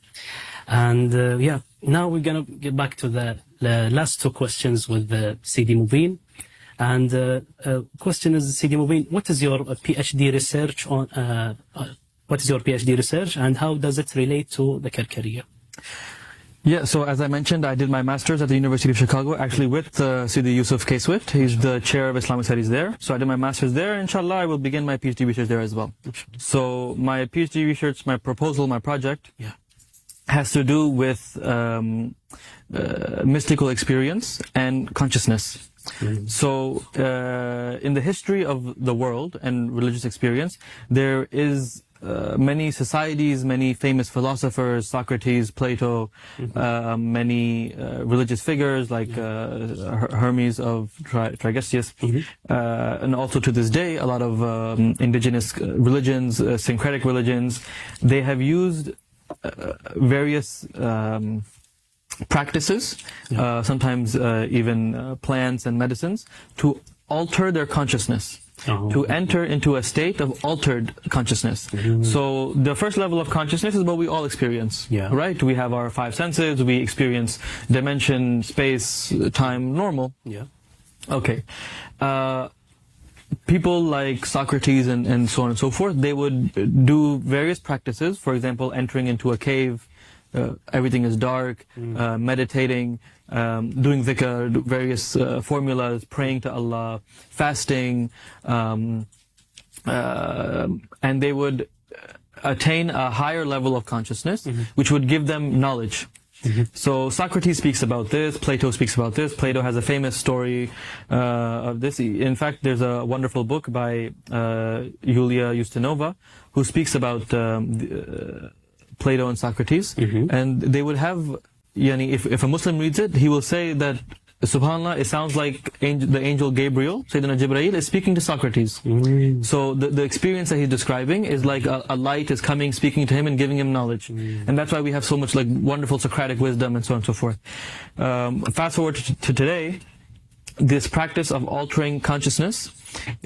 And now we're gonna get back to the last two questions with Sidi Mobeen. And question is, Sidi Mobeen, what is your PhD research on? What is your PhD research, and how does it relate to the Karkariya? Yeah, so as I mentioned, I did my master's at the University of Chicago, actually with Sidi Yusuf K. Swift. He's the chair of Islamic studies there. So I did my master's there. Inshallah, I will begin my PhD research there as well. So my PhD research, my proposal, my project, has to do with mystical experience and consciousness. So in the history of the world and religious experience, there is many societies, many famous philosophers, Socrates, Plato, many religious figures like Hermes of Trismegistus, and also to this day a lot of indigenous religions, syncretic religions. They have used various practices, sometimes even plants and medicines, to alter their consciousness, to enter into a state of altered consciousness. So the first level of consciousness is what we all experience, right? We have our five senses, we experience dimension, space, time, normal. Okay. People like Socrates and so on and so forth, they would do various practices, for example, entering into a cave, everything is dark, meditating, doing dhikr, various formulas, praying to Allah, fasting, and they would attain a higher level of consciousness, which would give them knowledge. So Socrates speaks about this, Plato speaks about this. Plato has a famous story of this. In fact, there's a wonderful book by Yulia Ustinova who speaks about Plato and Socrates, and they would have, if a Muslim reads it, he will say that, subhanAllah, it sounds like the angel Gabriel, Sayyidina Jibreel, is speaking to Socrates. So the experience that he's describing is like a light is coming, speaking to him and giving him knowledge. And that's why we have so much like wonderful Socratic wisdom and so on and so forth. Fast forward to today, this practice of altering consciousness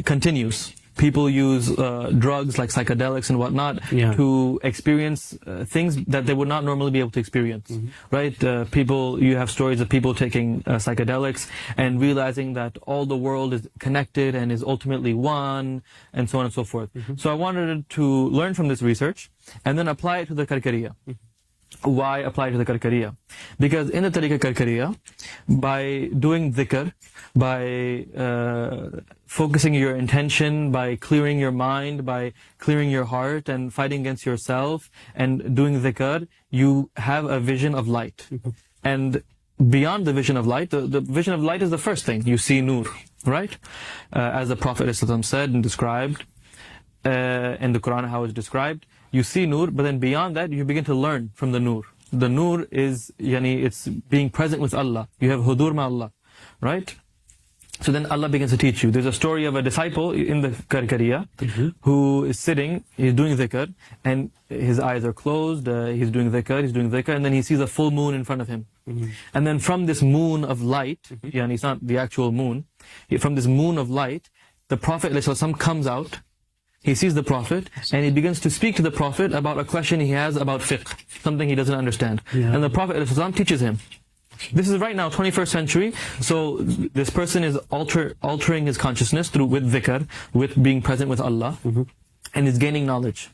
continues. People use drugs like psychedelics and whatnot to experience things that they would not normally be able to experience, right? You have stories of people taking psychedelics and realizing that all the world is connected and is ultimately one, and so on and so forth. So I wanted to learn from this research and then apply it to the Karkariya. Why apply to the Karkariya? Because in the Tariqa Karkariya, by doing dhikr, by focusing your intention, by clearing your mind, by clearing your heart and fighting against yourself and doing dhikr, you have a vision of light. And beyond the vision of light, the vision of light is the first thing. You see nur, right? As the Prophet ﷺ said and described in the Quran, how it's described, you see nur, but then beyond that, you begin to learn from the nur. The nur is, it's being present with Allah. You have hudur ma Allah, right? So then Allah begins to teach you. There's a story of a disciple in the Karkariya who is sitting, he's doing dhikr, and his eyes are closed, he's doing dhikr, and then he sees a full moon in front of him. And then from this moon of light, it's not the actual moon, from this moon of light, the Prophet ﷺ comes out. He sees the Prophet and he begins to speak to the Prophet about a question he has about fiqh, something he doesn't understand. And the Prophet ﷺ teaches him. This is right now, 21st century, so this person is altering his consciousness with dhikr, with being present with Allah, and is gaining knowledge.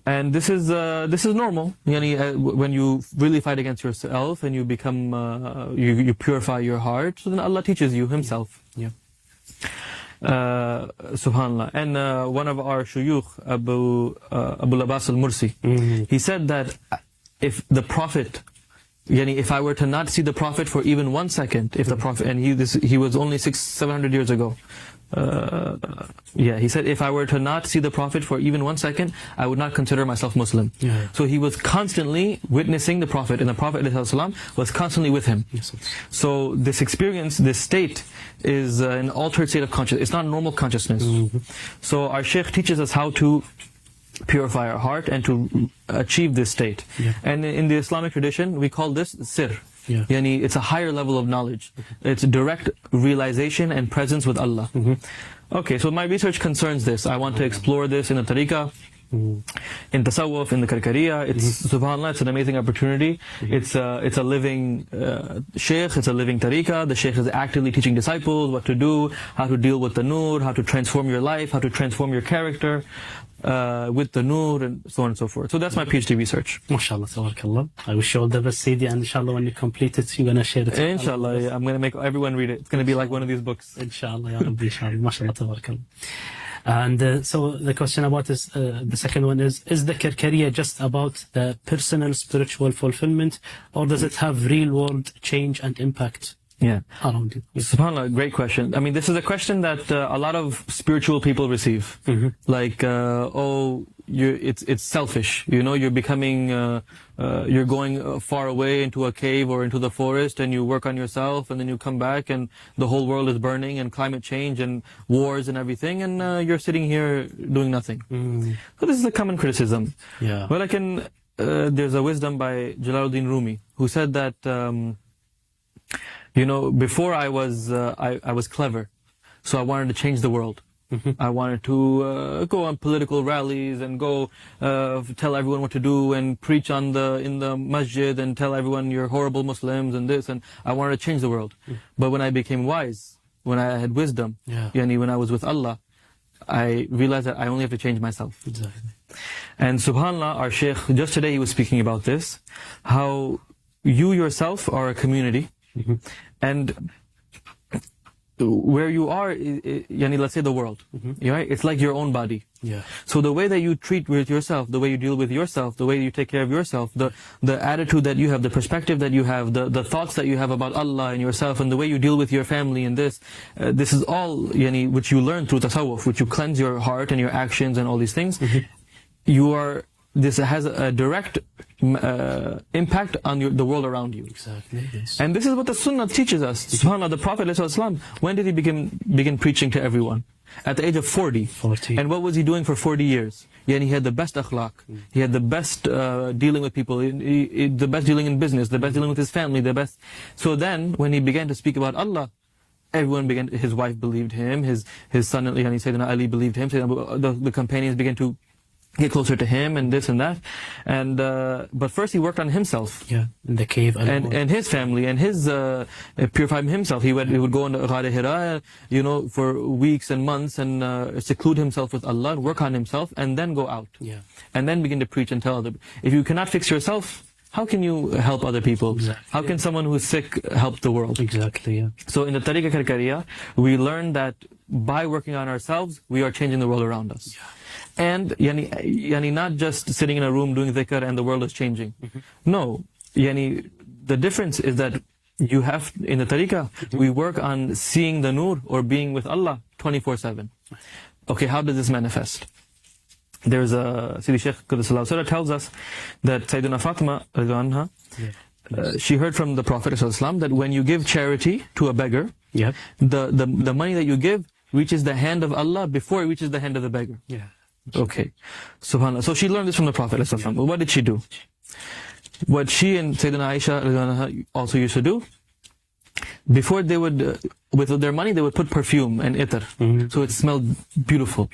And this is normal. When you really fight against yourself and you become, you purify your heart, so then Allah teaches you Himself. Subhanallah. And one of our shuyukh, Abu Labas al-Mursi, he said that if the Prophet, if I were to not see the Prophet for even 1 second, if the Prophet, and he was only 600-700 years ago, he said, if I were to not see the Prophet for even 1 second, I would not consider myself Muslim. Yeah. So he was constantly witnessing the Prophet, and the Prophet ﷺ was constantly with him. Yes. So this experience, this state, is an altered state of consciousness. It's not normal consciousness. So our Shaykh teaches us how to purify our heart and to achieve this state. Yeah. And in the Islamic tradition, we call this sir. Yeah. Yani it's a higher level of knowledge. It's direct realization and presence with Allah. Okay, so my research concerns this. I want to explore this in the tariqah, in tasawwuf, in the Karkariya. It's subhanAllah, it's an amazing opportunity. It's a living shaykh, it's a living tariqah. The shaykh is actively teaching disciples what to do, how to deal with the nur, how to transform your life, how to transform your character with the nur, and so on and so forth. So that's my PhD research. MashaAllah, tabarakallah. I wish you all the best, Sayyidi, and inshallah when you complete it, you're going to share it. Inshallah, I'm going to make everyone read it. It's going to be like one of these books. Inshallah, ya Rabbi, inshallah. MashaAllah, tabarakallah. And so the question about is, the second one is the Karkariya just about the personal spiritual fulfillment, or does it have real world change and impact around it? Yes. SubhanAllah, great question. I mean, this is a question that a lot of spiritual people receive. Like, it's selfish. You know, you're becoming, you're going far away into a cave or into the forest, and you work on yourself, and then you come back, and the whole world is burning, and climate change, and wars, and everything, and you're sitting here doing nothing. So this is a common criticism. Yeah. Well, there's a wisdom by Jalaluddin Rumi who said that, you know, before I was clever, so I wanted to change the world. I wanted to go on political rallies and go tell everyone what to do and preach in the masjid and tell everyone you're horrible Muslims and this, and I wanted to change the world. But when I became wise, when I had wisdom, yani when I was with Allah, I realized that I only have to change myself. Exactly. And subhanAllah, our Shaykh, just today he was speaking about this, how you yourself are a community, and where you are, yani let's say the world, right? It's like your own body. Yeah. So the way that you treat with yourself, the way you deal with yourself, the way you take care of yourself, the attitude that you have, the perspective that you have, the thoughts that you have about Allah and yourself, and the way you deal with your family and this is all yani which you learn through tasawwuf, which you cleanse your heart and your actions and all these things. This has a direct impact on the world around you. Exactly. Yes. And this is what the Sunnah teaches us. SubhanAllah, the Prophet ﷺ, when did he begin preaching to everyone? At the age of 40. And what was he doing for 40 years? Yeah, and he had the best akhlaq. He had the best dealing with people, the best dealing in business, the best dealing with his family, the best. So then, when he began to speak about Allah, everyone his wife believed him, his son, Sayyidina Ali believed him, the companions began to get closer to him and this and that. And but first he worked on himself. Yeah, in the cave. And his family, and his purifying himself. He would go on Ghar Hira, you know, for weeks and months, and seclude himself with Allah, work on himself, and then go out. Yeah. And then begin to preach and tell other. If you cannot fix yourself, how can you help other people? Exactly. How can someone who is sick help the world? Exactly, yeah. So in the Tariqa Karkariya, we learn that by working on ourselves, we are changing the world around us. Yeah. And yani not just sitting in a room doing dhikr and the world is changing. No, the difference is that you have, in the tariqah, we work on seeing the nur or being with Allah 24/7. Okay, how does this manifest? There's a Sidi Shaykh Quddusallahu Sirruh tells us that Sayyidina Fatima anha, she heard from the Prophet ﷺ that when you give charity to a beggar, the money that you give reaches the hand of Allah before it reaches the hand of the beggar. Yeah. Okay, subhanAllah. So she learned this from the Prophet ﷺ. Well, what did she do? What she and Sayyidina Aisha also used to do, before they would, with their money, they would put perfume and itar, so it smelled beautiful,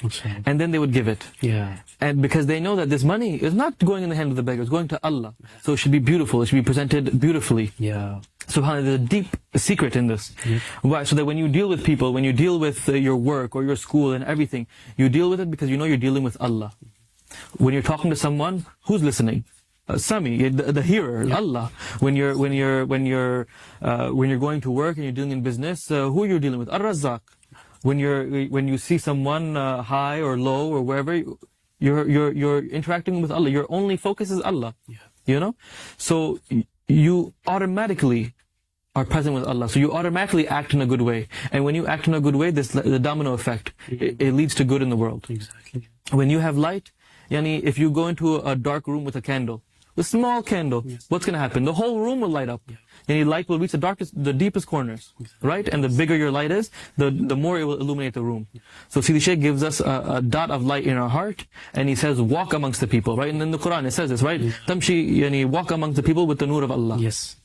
and then they would give it. Yeah. And because they know that this money is not going in the hand of the beggar, it's going to Allah. So it should be beautiful, it should be presented beautifully. Yeah. SubhanAllah, there's a deep secret in this. Why? So that when you deal with people, when you deal with your work or your school and everything, you deal with it because you know you're dealing with Allah. When you're talking to someone, who's listening? Sami, the hearer, Allah. When you're going to work and you're dealing in business, who are you dealing with? Ar-Razzaq. When you see someone high or low or wherever, you're interacting with Allah. Your only focus is Allah. Yeah. You know, so you automatically are present with Allah. So you automatically act in a good way. And when you act in a good way, the domino effect, it leads to good in the world. Exactly. When you have light, yani if you go into a dark room with a candle, a small candle, what's going to happen? The whole room will light up. Yani light will reach the deepest corners, right? And the bigger your light is, the more it will illuminate the room. So Sidi Shaykh gives us a dot of light in our heart, and he says, walk amongst the people, right? And in the Quran it says this, right? Tamshi, yani walk amongst the people with the nur of Allah. Yes.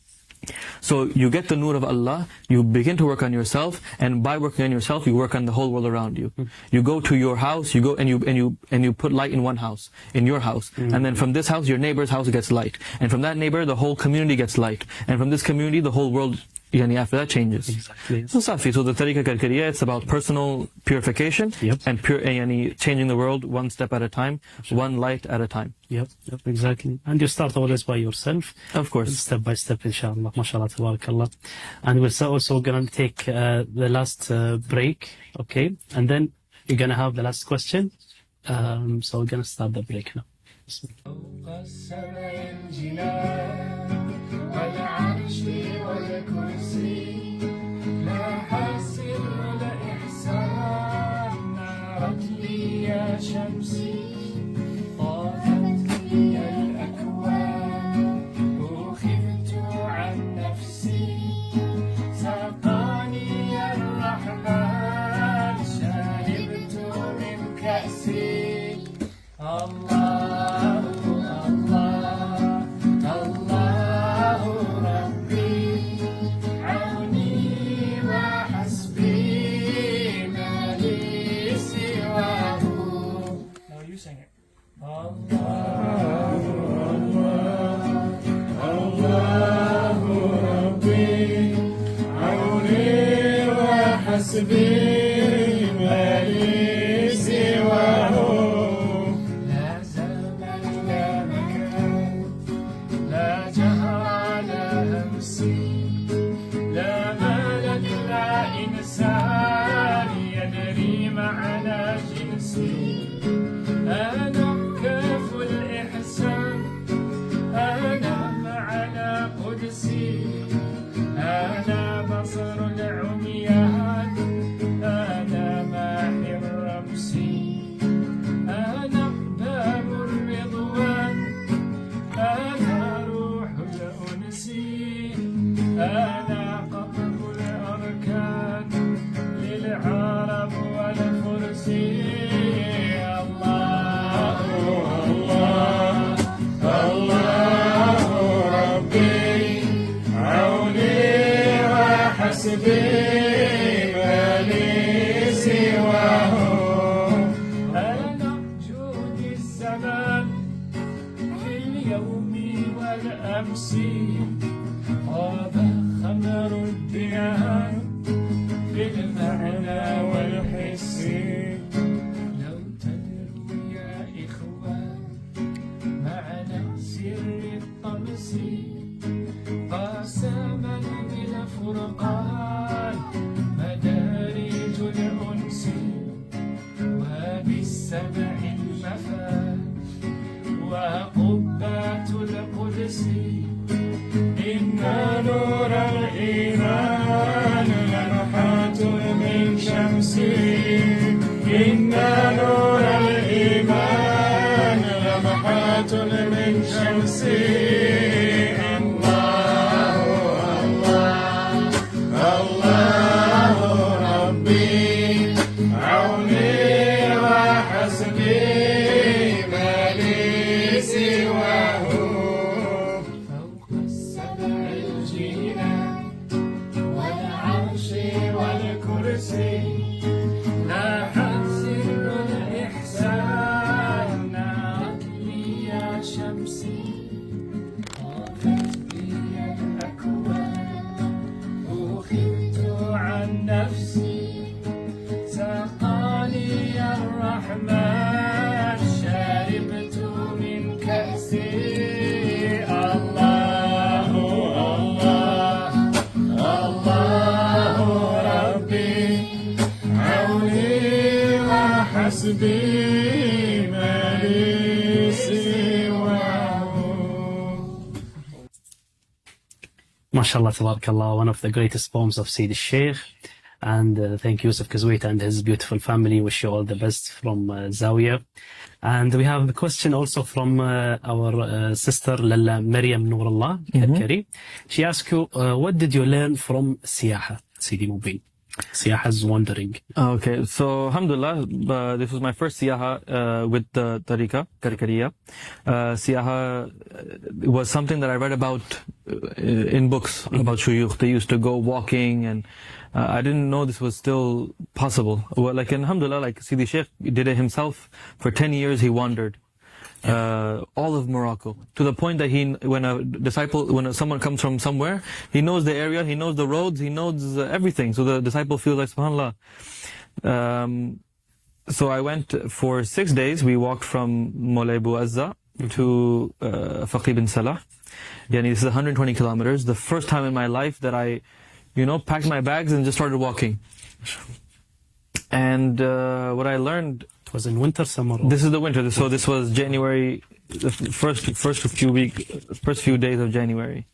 So you get the nur of Allah, you begin to work on yourself, and by working on yourself, you work on the whole world around you. You go to your house, you go and you put light in one house, in your house, and then from this house, your neighbor's house gets light, and from that neighbor, the whole community gets light, and from this community, the whole world. Yani after that changes. Exactly. So Safi, so the Tariqa Karkariya, it's about personal purification and changing the world one step at a time, one light at a time. Yep, exactly. And you start always by yourself. Of course. Step by step, inshallah. MashaAllah, tabarakallah. And we're also going to take the last break, okay? And then you're going to have the last question. So we're going to start the break now. والعرش والكرسي لا حاسر ولا إحسان نارت لي يا شمسي طافت لي الأكوان وخفت عن نفسي سقاني الرحمن شربت من كأسي الله حسبي ما لي سواه لا زمن لا مكان لا جهر لا همسي لا ملك لا إنسان يدري معنى جنسي أنا كاف الإحسان أنا معنى قدسي أنا بصر العميان أنا قطب الأركان للعرب والفرسي الله الله الله ربي عوني وحسبي ما لي سواه أنا جودي الزمان في اليوم والأمس غاب خمر الديان في المعنى والحس لو تدروا يا إخوان معنى سر الطمس قاسما بلا فرقان مدارج الأنس وبالسبع المفان وقبات القدس إن نور الإيمان لمحات من شمسي إن نور الإيمان لمحات من شمسي الله الله الله ربي عوني وحسبي ما لي سواه لا حاسر ولا إحسان نارت لي يا شمسي طافت بي الأكوان وخفت عن نفسي سقاني الرحمن شربت من كأسي الله الله الله ربي عوني وحسبي ما لي سواه. MashaAllah, tabarakallah, one of the greatest poems of Sayyid al-Sheikh. And thank you, Yusuf Kazwait and his beautiful family. Wish you all the best from Zawiya. And we have a question also from our sister Lalla Maryam Noorallah Karkari. She asks you, what did you learn from Siyaha, Sidi Mobeen? Siyaha's wandering. Okay, so alhamdulillah, this was my first siyaha with the tariqa, Karkariya. Siyaha was something that I read about in books about shuyukh. They used to go walking, and I didn't know this was still possible. Well, like alhamdulillah, like Sidi Sheikh did it himself. For 10 years he wandered all of Morocco, to the point that when someone comes from somewhere, he knows the area, he knows the roads, he knows everything. So the disciple feels like subhanallah. So I went for 6 days. We walked from Moulay Bouazza to Faqih bin Salah. Yani, this is 120 kilometers. The first time in my life that I, packed my bags and just started walking. And what I learned, was in winter, summer? This is the winter. So this was January, the first few days of January.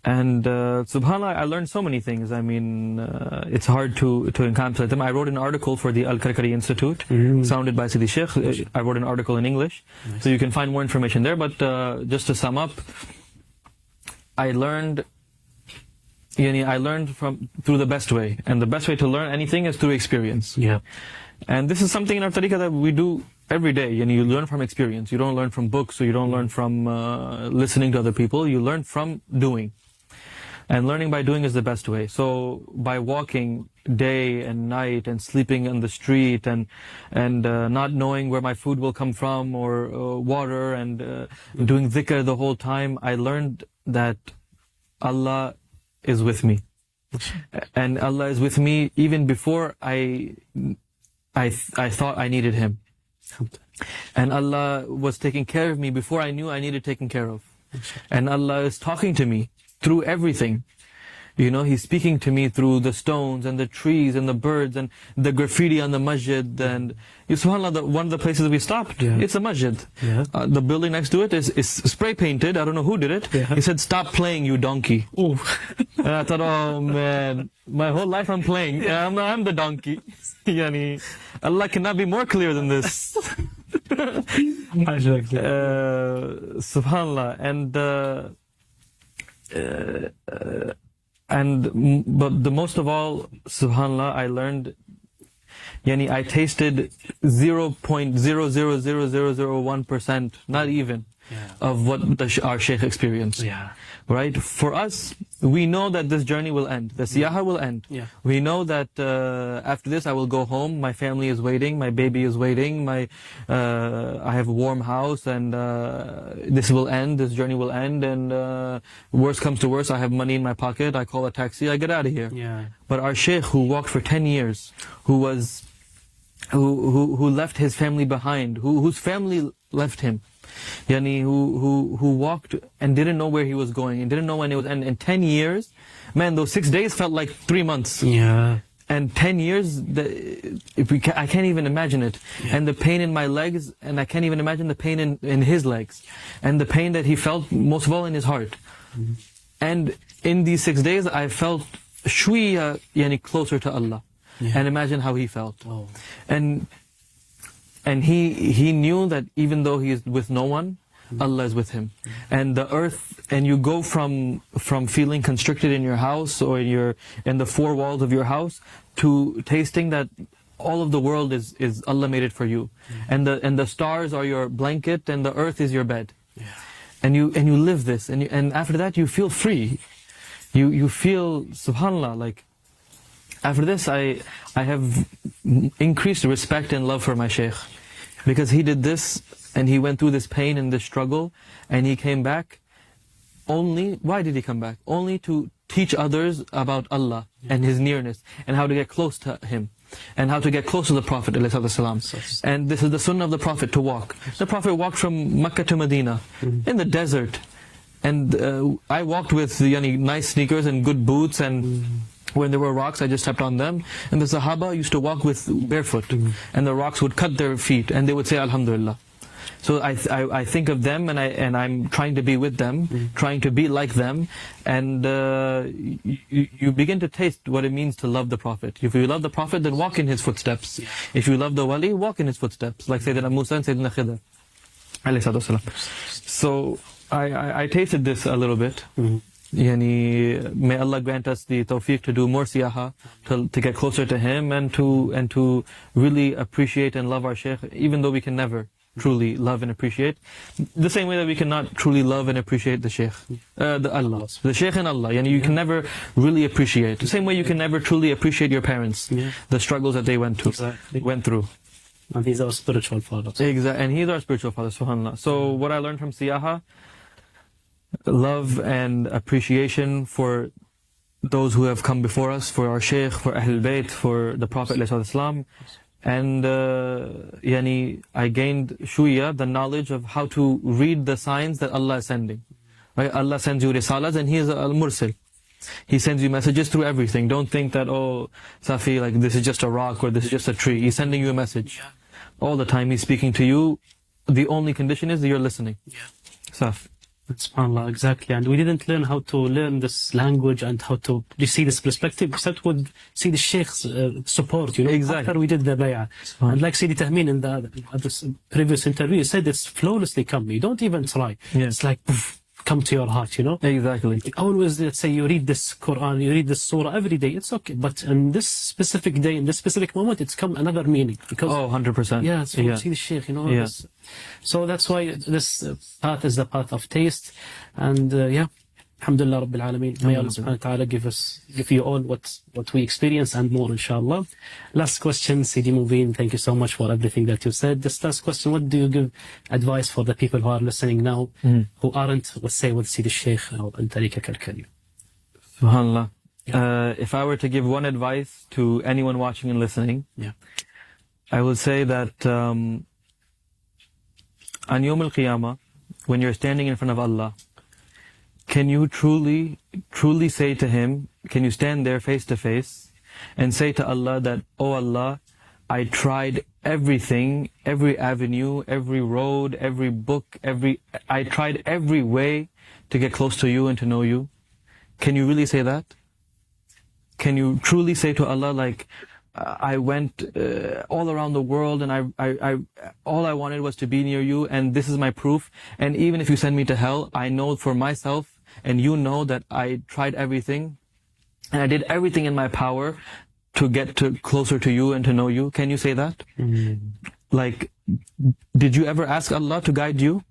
And subhanAllah, I learned so many things. I mean, it's hard to encapsulate them. I wrote an article for the Al-Karkari Institute, founded by Sidi Sheikh. I wrote an article in English, so you can find more information there. But just to sum up, I learned through the best way, and the best way to learn anything is through experience. Yeah. And this is something in our tariqah that we do every day. You learn from experience. You don't learn from books, or you don't learn from listening to other people. You learn from doing. And learning by doing is the best way. So by walking day and night and sleeping on the street and not knowing where my food will come from or water and doing dhikr the whole time, I learned that Allah is with me. And Allah is with me even before I thought I needed Him. And Allah was taking care of me before I knew I needed taken care of. And Allah is talking to me through everything. He's speaking to me through the stones and the trees and the birds and the graffiti on the masjid. And subhanAllah, one of the places we stopped, it's a masjid. Yeah. The building next to it is spray painted. I don't know who did it. Yeah. He said, "Stop playing, you donkey." Oh. And I thought, oh man, my whole life I'm playing. I'm the donkey. Yani, Allah cannot be more clear than this. Subhanallah. But the most of all, subhanallah, I learned, I tasted 0.00001%, not even, of what our Shaykh experienced. Yeah. Right? For us, we know that this journey will end. The siyaha will end. Yeah. We know that after this I will go home. My family is waiting. My baby is waiting. I have a warm house, and this will end. This journey will end. And worst comes to worst, I have money in my pocket. I call a taxi. I get out of here. Yeah. But our Shaykh, who walked for 10 years, who left his family behind, whose family left him, who walked and didn't know where he was going and didn't know when it was. And in 10 years, man, those 6 days felt like 3 months. Yeah. And 10 years, I can't even imagine it. Yeah. And the pain in my legs, and I can't even imagine the pain in his legs, and the pain that he felt most of all in his heart. Mm-hmm. And in these 6 days, I felt shwiya, closer to Allah. Yeah. And imagine how he felt. Oh. And he knew that even though he is with no one, Allah is with him. And the earth, and you go from feeling constricted in your house or in the four walls of your house to tasting that all of the world is Allah made it for you. And the stars are your blanket and the earth is your bed. Yeah. And you live this, and after that you feel free. You feel, subhanallah, like after this I have increased respect and love for my Shaykh, because he did this and he went through this pain and this struggle, and he came back why did he come back? Only to teach others about Allah and His nearness and how to get close to Him and how to get close to the Prophet ﷺ. And this is the sunnah of the Prophet, to walk. The Prophet walked from Mecca to Medina in the desert, and I walked with nice sneakers and good boots, and when there were rocks, I just stepped on them. And the Sahaba used to walk with barefoot, and the rocks would cut their feet, and they would say Alhamdulillah. So I think of them, and I'm trying to be with them, trying to be like them, and you begin to taste what it means to love the Prophet. If you love the Prophet, then walk in his footsteps. If you love the Wali, walk in his footsteps, like Sayyidina Musa and Sayyidina Khidr, alayhi salatu wasalam. So I tasted this a little bit. Yani, may Allah grant us the tawfiq to do more siyaha, to get closer to Him, and to really appreciate and love our Shaykh, even though we can never truly love and appreciate. The same way that we cannot truly love and appreciate the Shaykh, the Shaykh and Allah. Yani, you can never really appreciate. The same way you can never truly appreciate your parents, the struggles that they went through. And he's our spiritual father. Exactly, and he's our spiritual father, subhanAllah. So what I learned from siyaha, love and appreciation for those who have come before us, for our Shaykh, for Ahlul Bayt, for the Prophet ﷺ. And yani, I gained shuya, the knowledge of how to read the signs that Allah is sending. Right? Allah sends you risalas, and He is al-mursil. He sends you messages through everything. Don't think that, oh, Safi, like this is just a rock or this is just a tree. He's sending you a message. All the time He's speaking to you. The only condition is that you're listening. Saf. SubhanAllah, exactly. And we didn't learn how to learn this language and how to see this perspective, except we see the Sheikh's support, Exactly. After we did the bay'ah. And like Sidi Tahmeen in the previous interview, he said it's flawlessly come. You don't even try. It's like, poof, come to your heart, Exactly. Always, let's say you read this Quran, you read this surah every day, it's okay. But in this specific day, in this specific moment, it's come another meaning. Because, 100%. Yeah, so you see the Shaykh, this. So that's why this path is the path of taste. And Alhamdulillah Rabbil Alameen. May Allah subhanahu wa ta'ala give you all what we experience and more, inshallah. Last question, Sidi Mobeen, thank you so much for everything that you said. This last question, what do you give advice for the people who are listening now, who aren't, let's say, with Sidi Shaykh or in Tariqa Karkariya? SubhanAllah. If I were to give one advice to anyone watching and listening, I would say that on Yawm al-Qiyamah, when you're standing in front of Allah, can you truly say to Him, can you stand there face to face and say to Allah that, oh Allah, I tried everything, every avenue, every road, every book, I tried every way to get close to You and to know You? Can you really say that? Can you truly say to Allah, like, I went all around the world, and I all I wanted was to be near You, and this is my proof, and even if You send me to hell, I know for myself, and You know that I tried everything, and I did everything in my power to get closer to You and to know You? Can you say that? Like, did you ever ask Allah to guide you?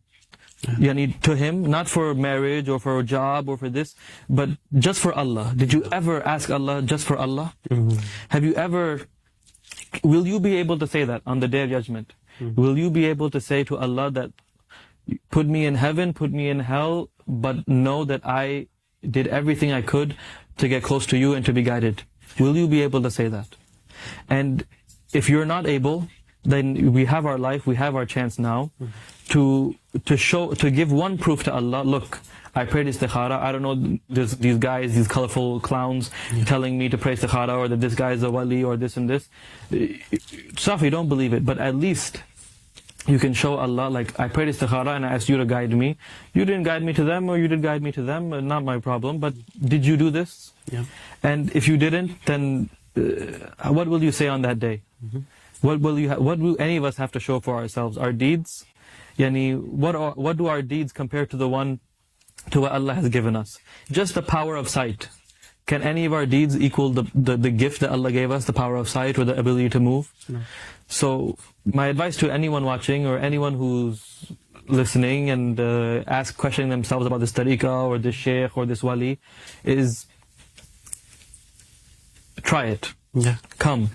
Yani, to Him, not for marriage or for a job or for this, but just for Allah. Did you ever ask Allah just for Allah? Have you ever, will you be able to say that on the Day of Judgment? Will you be able to say to Allah that, put me in heaven, put me in hell, but know that I did everything I could to get close to You and to be guided? Will you be able to say that? And if you're not able, then we have our life, we have our chance now to give one proof to Allah. Look, I prayed istikhara. I don't know these guys, these colorful clowns telling me to pray istikhara, or that this guy is a wali, or this and this. Safi, don't believe it, but at least you can show Allah, like, I prayed istikhara and I asked You to guide me. You didn't guide me to them, or you did guide me to them, not my problem, but did you do this? And if you didn't, then what will you say on that day? What will any of us have to show for ourselves? Our deeds? Yani, what do our deeds compare to what Allah has given us? Just the power of sight. Can any of our deeds equal the gift that Allah gave us, the power of sight or the ability to move? No. So my advice to anyone watching or anyone who's listening and questioning themselves about this tariqah or this shaykh or this wali is, try it. Come.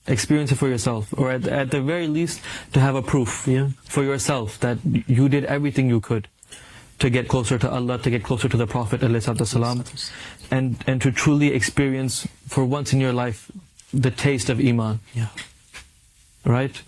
Experience it for yourself, or at the very least to have a proof for yourself that you did everything you could to get closer to Allah, to get closer to the Prophet ﷺ, and to truly experience for once in your life the taste of Iman. Right?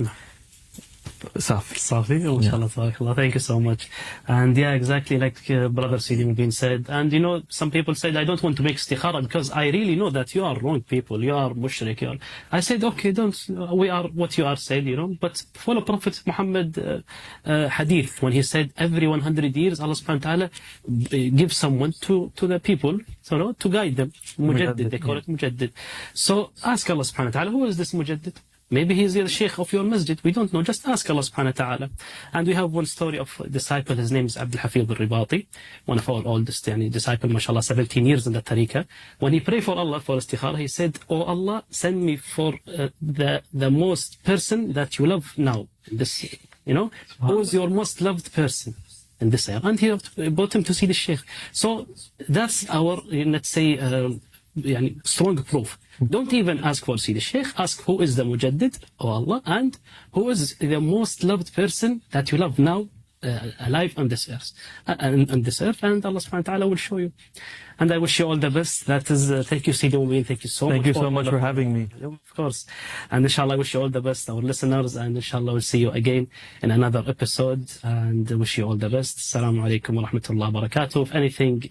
Safi. Safi, mashallah, tabarakallah. Thank you so much. And yeah, exactly like Brother Sidi Mobeen said. And you know, some people said, I don't want to make istikhara because I really know that you are wrong people. You are mushrik. I said, okay, don't, we are what you are said, you know. But follow Prophet Muhammad hadith when he said every 100 years Allah subhanahu wa ta'ala gives someone to the people, so, no, to guide them. Mujaddid, they call it Mujaddid. So ask Allah subhanahu wa ta'ala, who is this Mujaddid? Maybe he's the sheikh of your masjid. We don't know. Just ask Allah subhanahu wa ta'ala. And we have one story of a disciple. His name is Abdul Hafidh al-Ribati, one of our oldest disciple, mashallah, 17 years in the tariqah. When he prayed for Allah for istikhara, he said, oh Allah, send me for the most person that you love now. This, you know, who is your most loved person in this ayah? And he brought him to see the sheikh. So that's our, let's say, strong proof. Don't even ask for see the sheikh. Ask who is the Mujaddid, oh Allah, and who is the most loved person that you love now, alive on this earth, and Allah subhanahu wa ta'ala will show you. And I wish you all the best. That is, thank you, Sidi Mobeen. Thank you so much. Thank you so much for having me. Of course. And inshallah, I wish you all the best, our listeners. And inshallah, we'll see you again in another episode. And I wish you all the best. Assalamu alaikum wa rahmatullahi wa barakatuh. If anything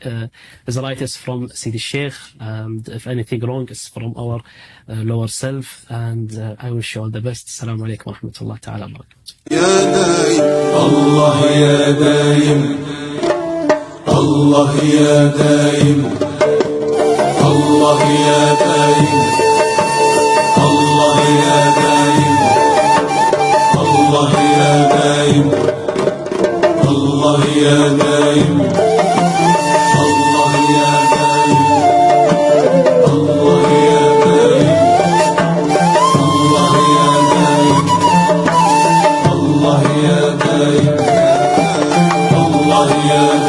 is right, it's from Sidi Sheikh. And if anything wrong, it's from our lower self. And I wish you all the best. Assalamu alaikum wa rahmatullahi ta'ala wa barakatuh. يا دايم الله يا دايم الله يا دايم الله يا دايم الله يا دايم الله يا دايم الله يا دايم الله يا دايم الله يا دايم الله يا دايم الله يا دايم الله يا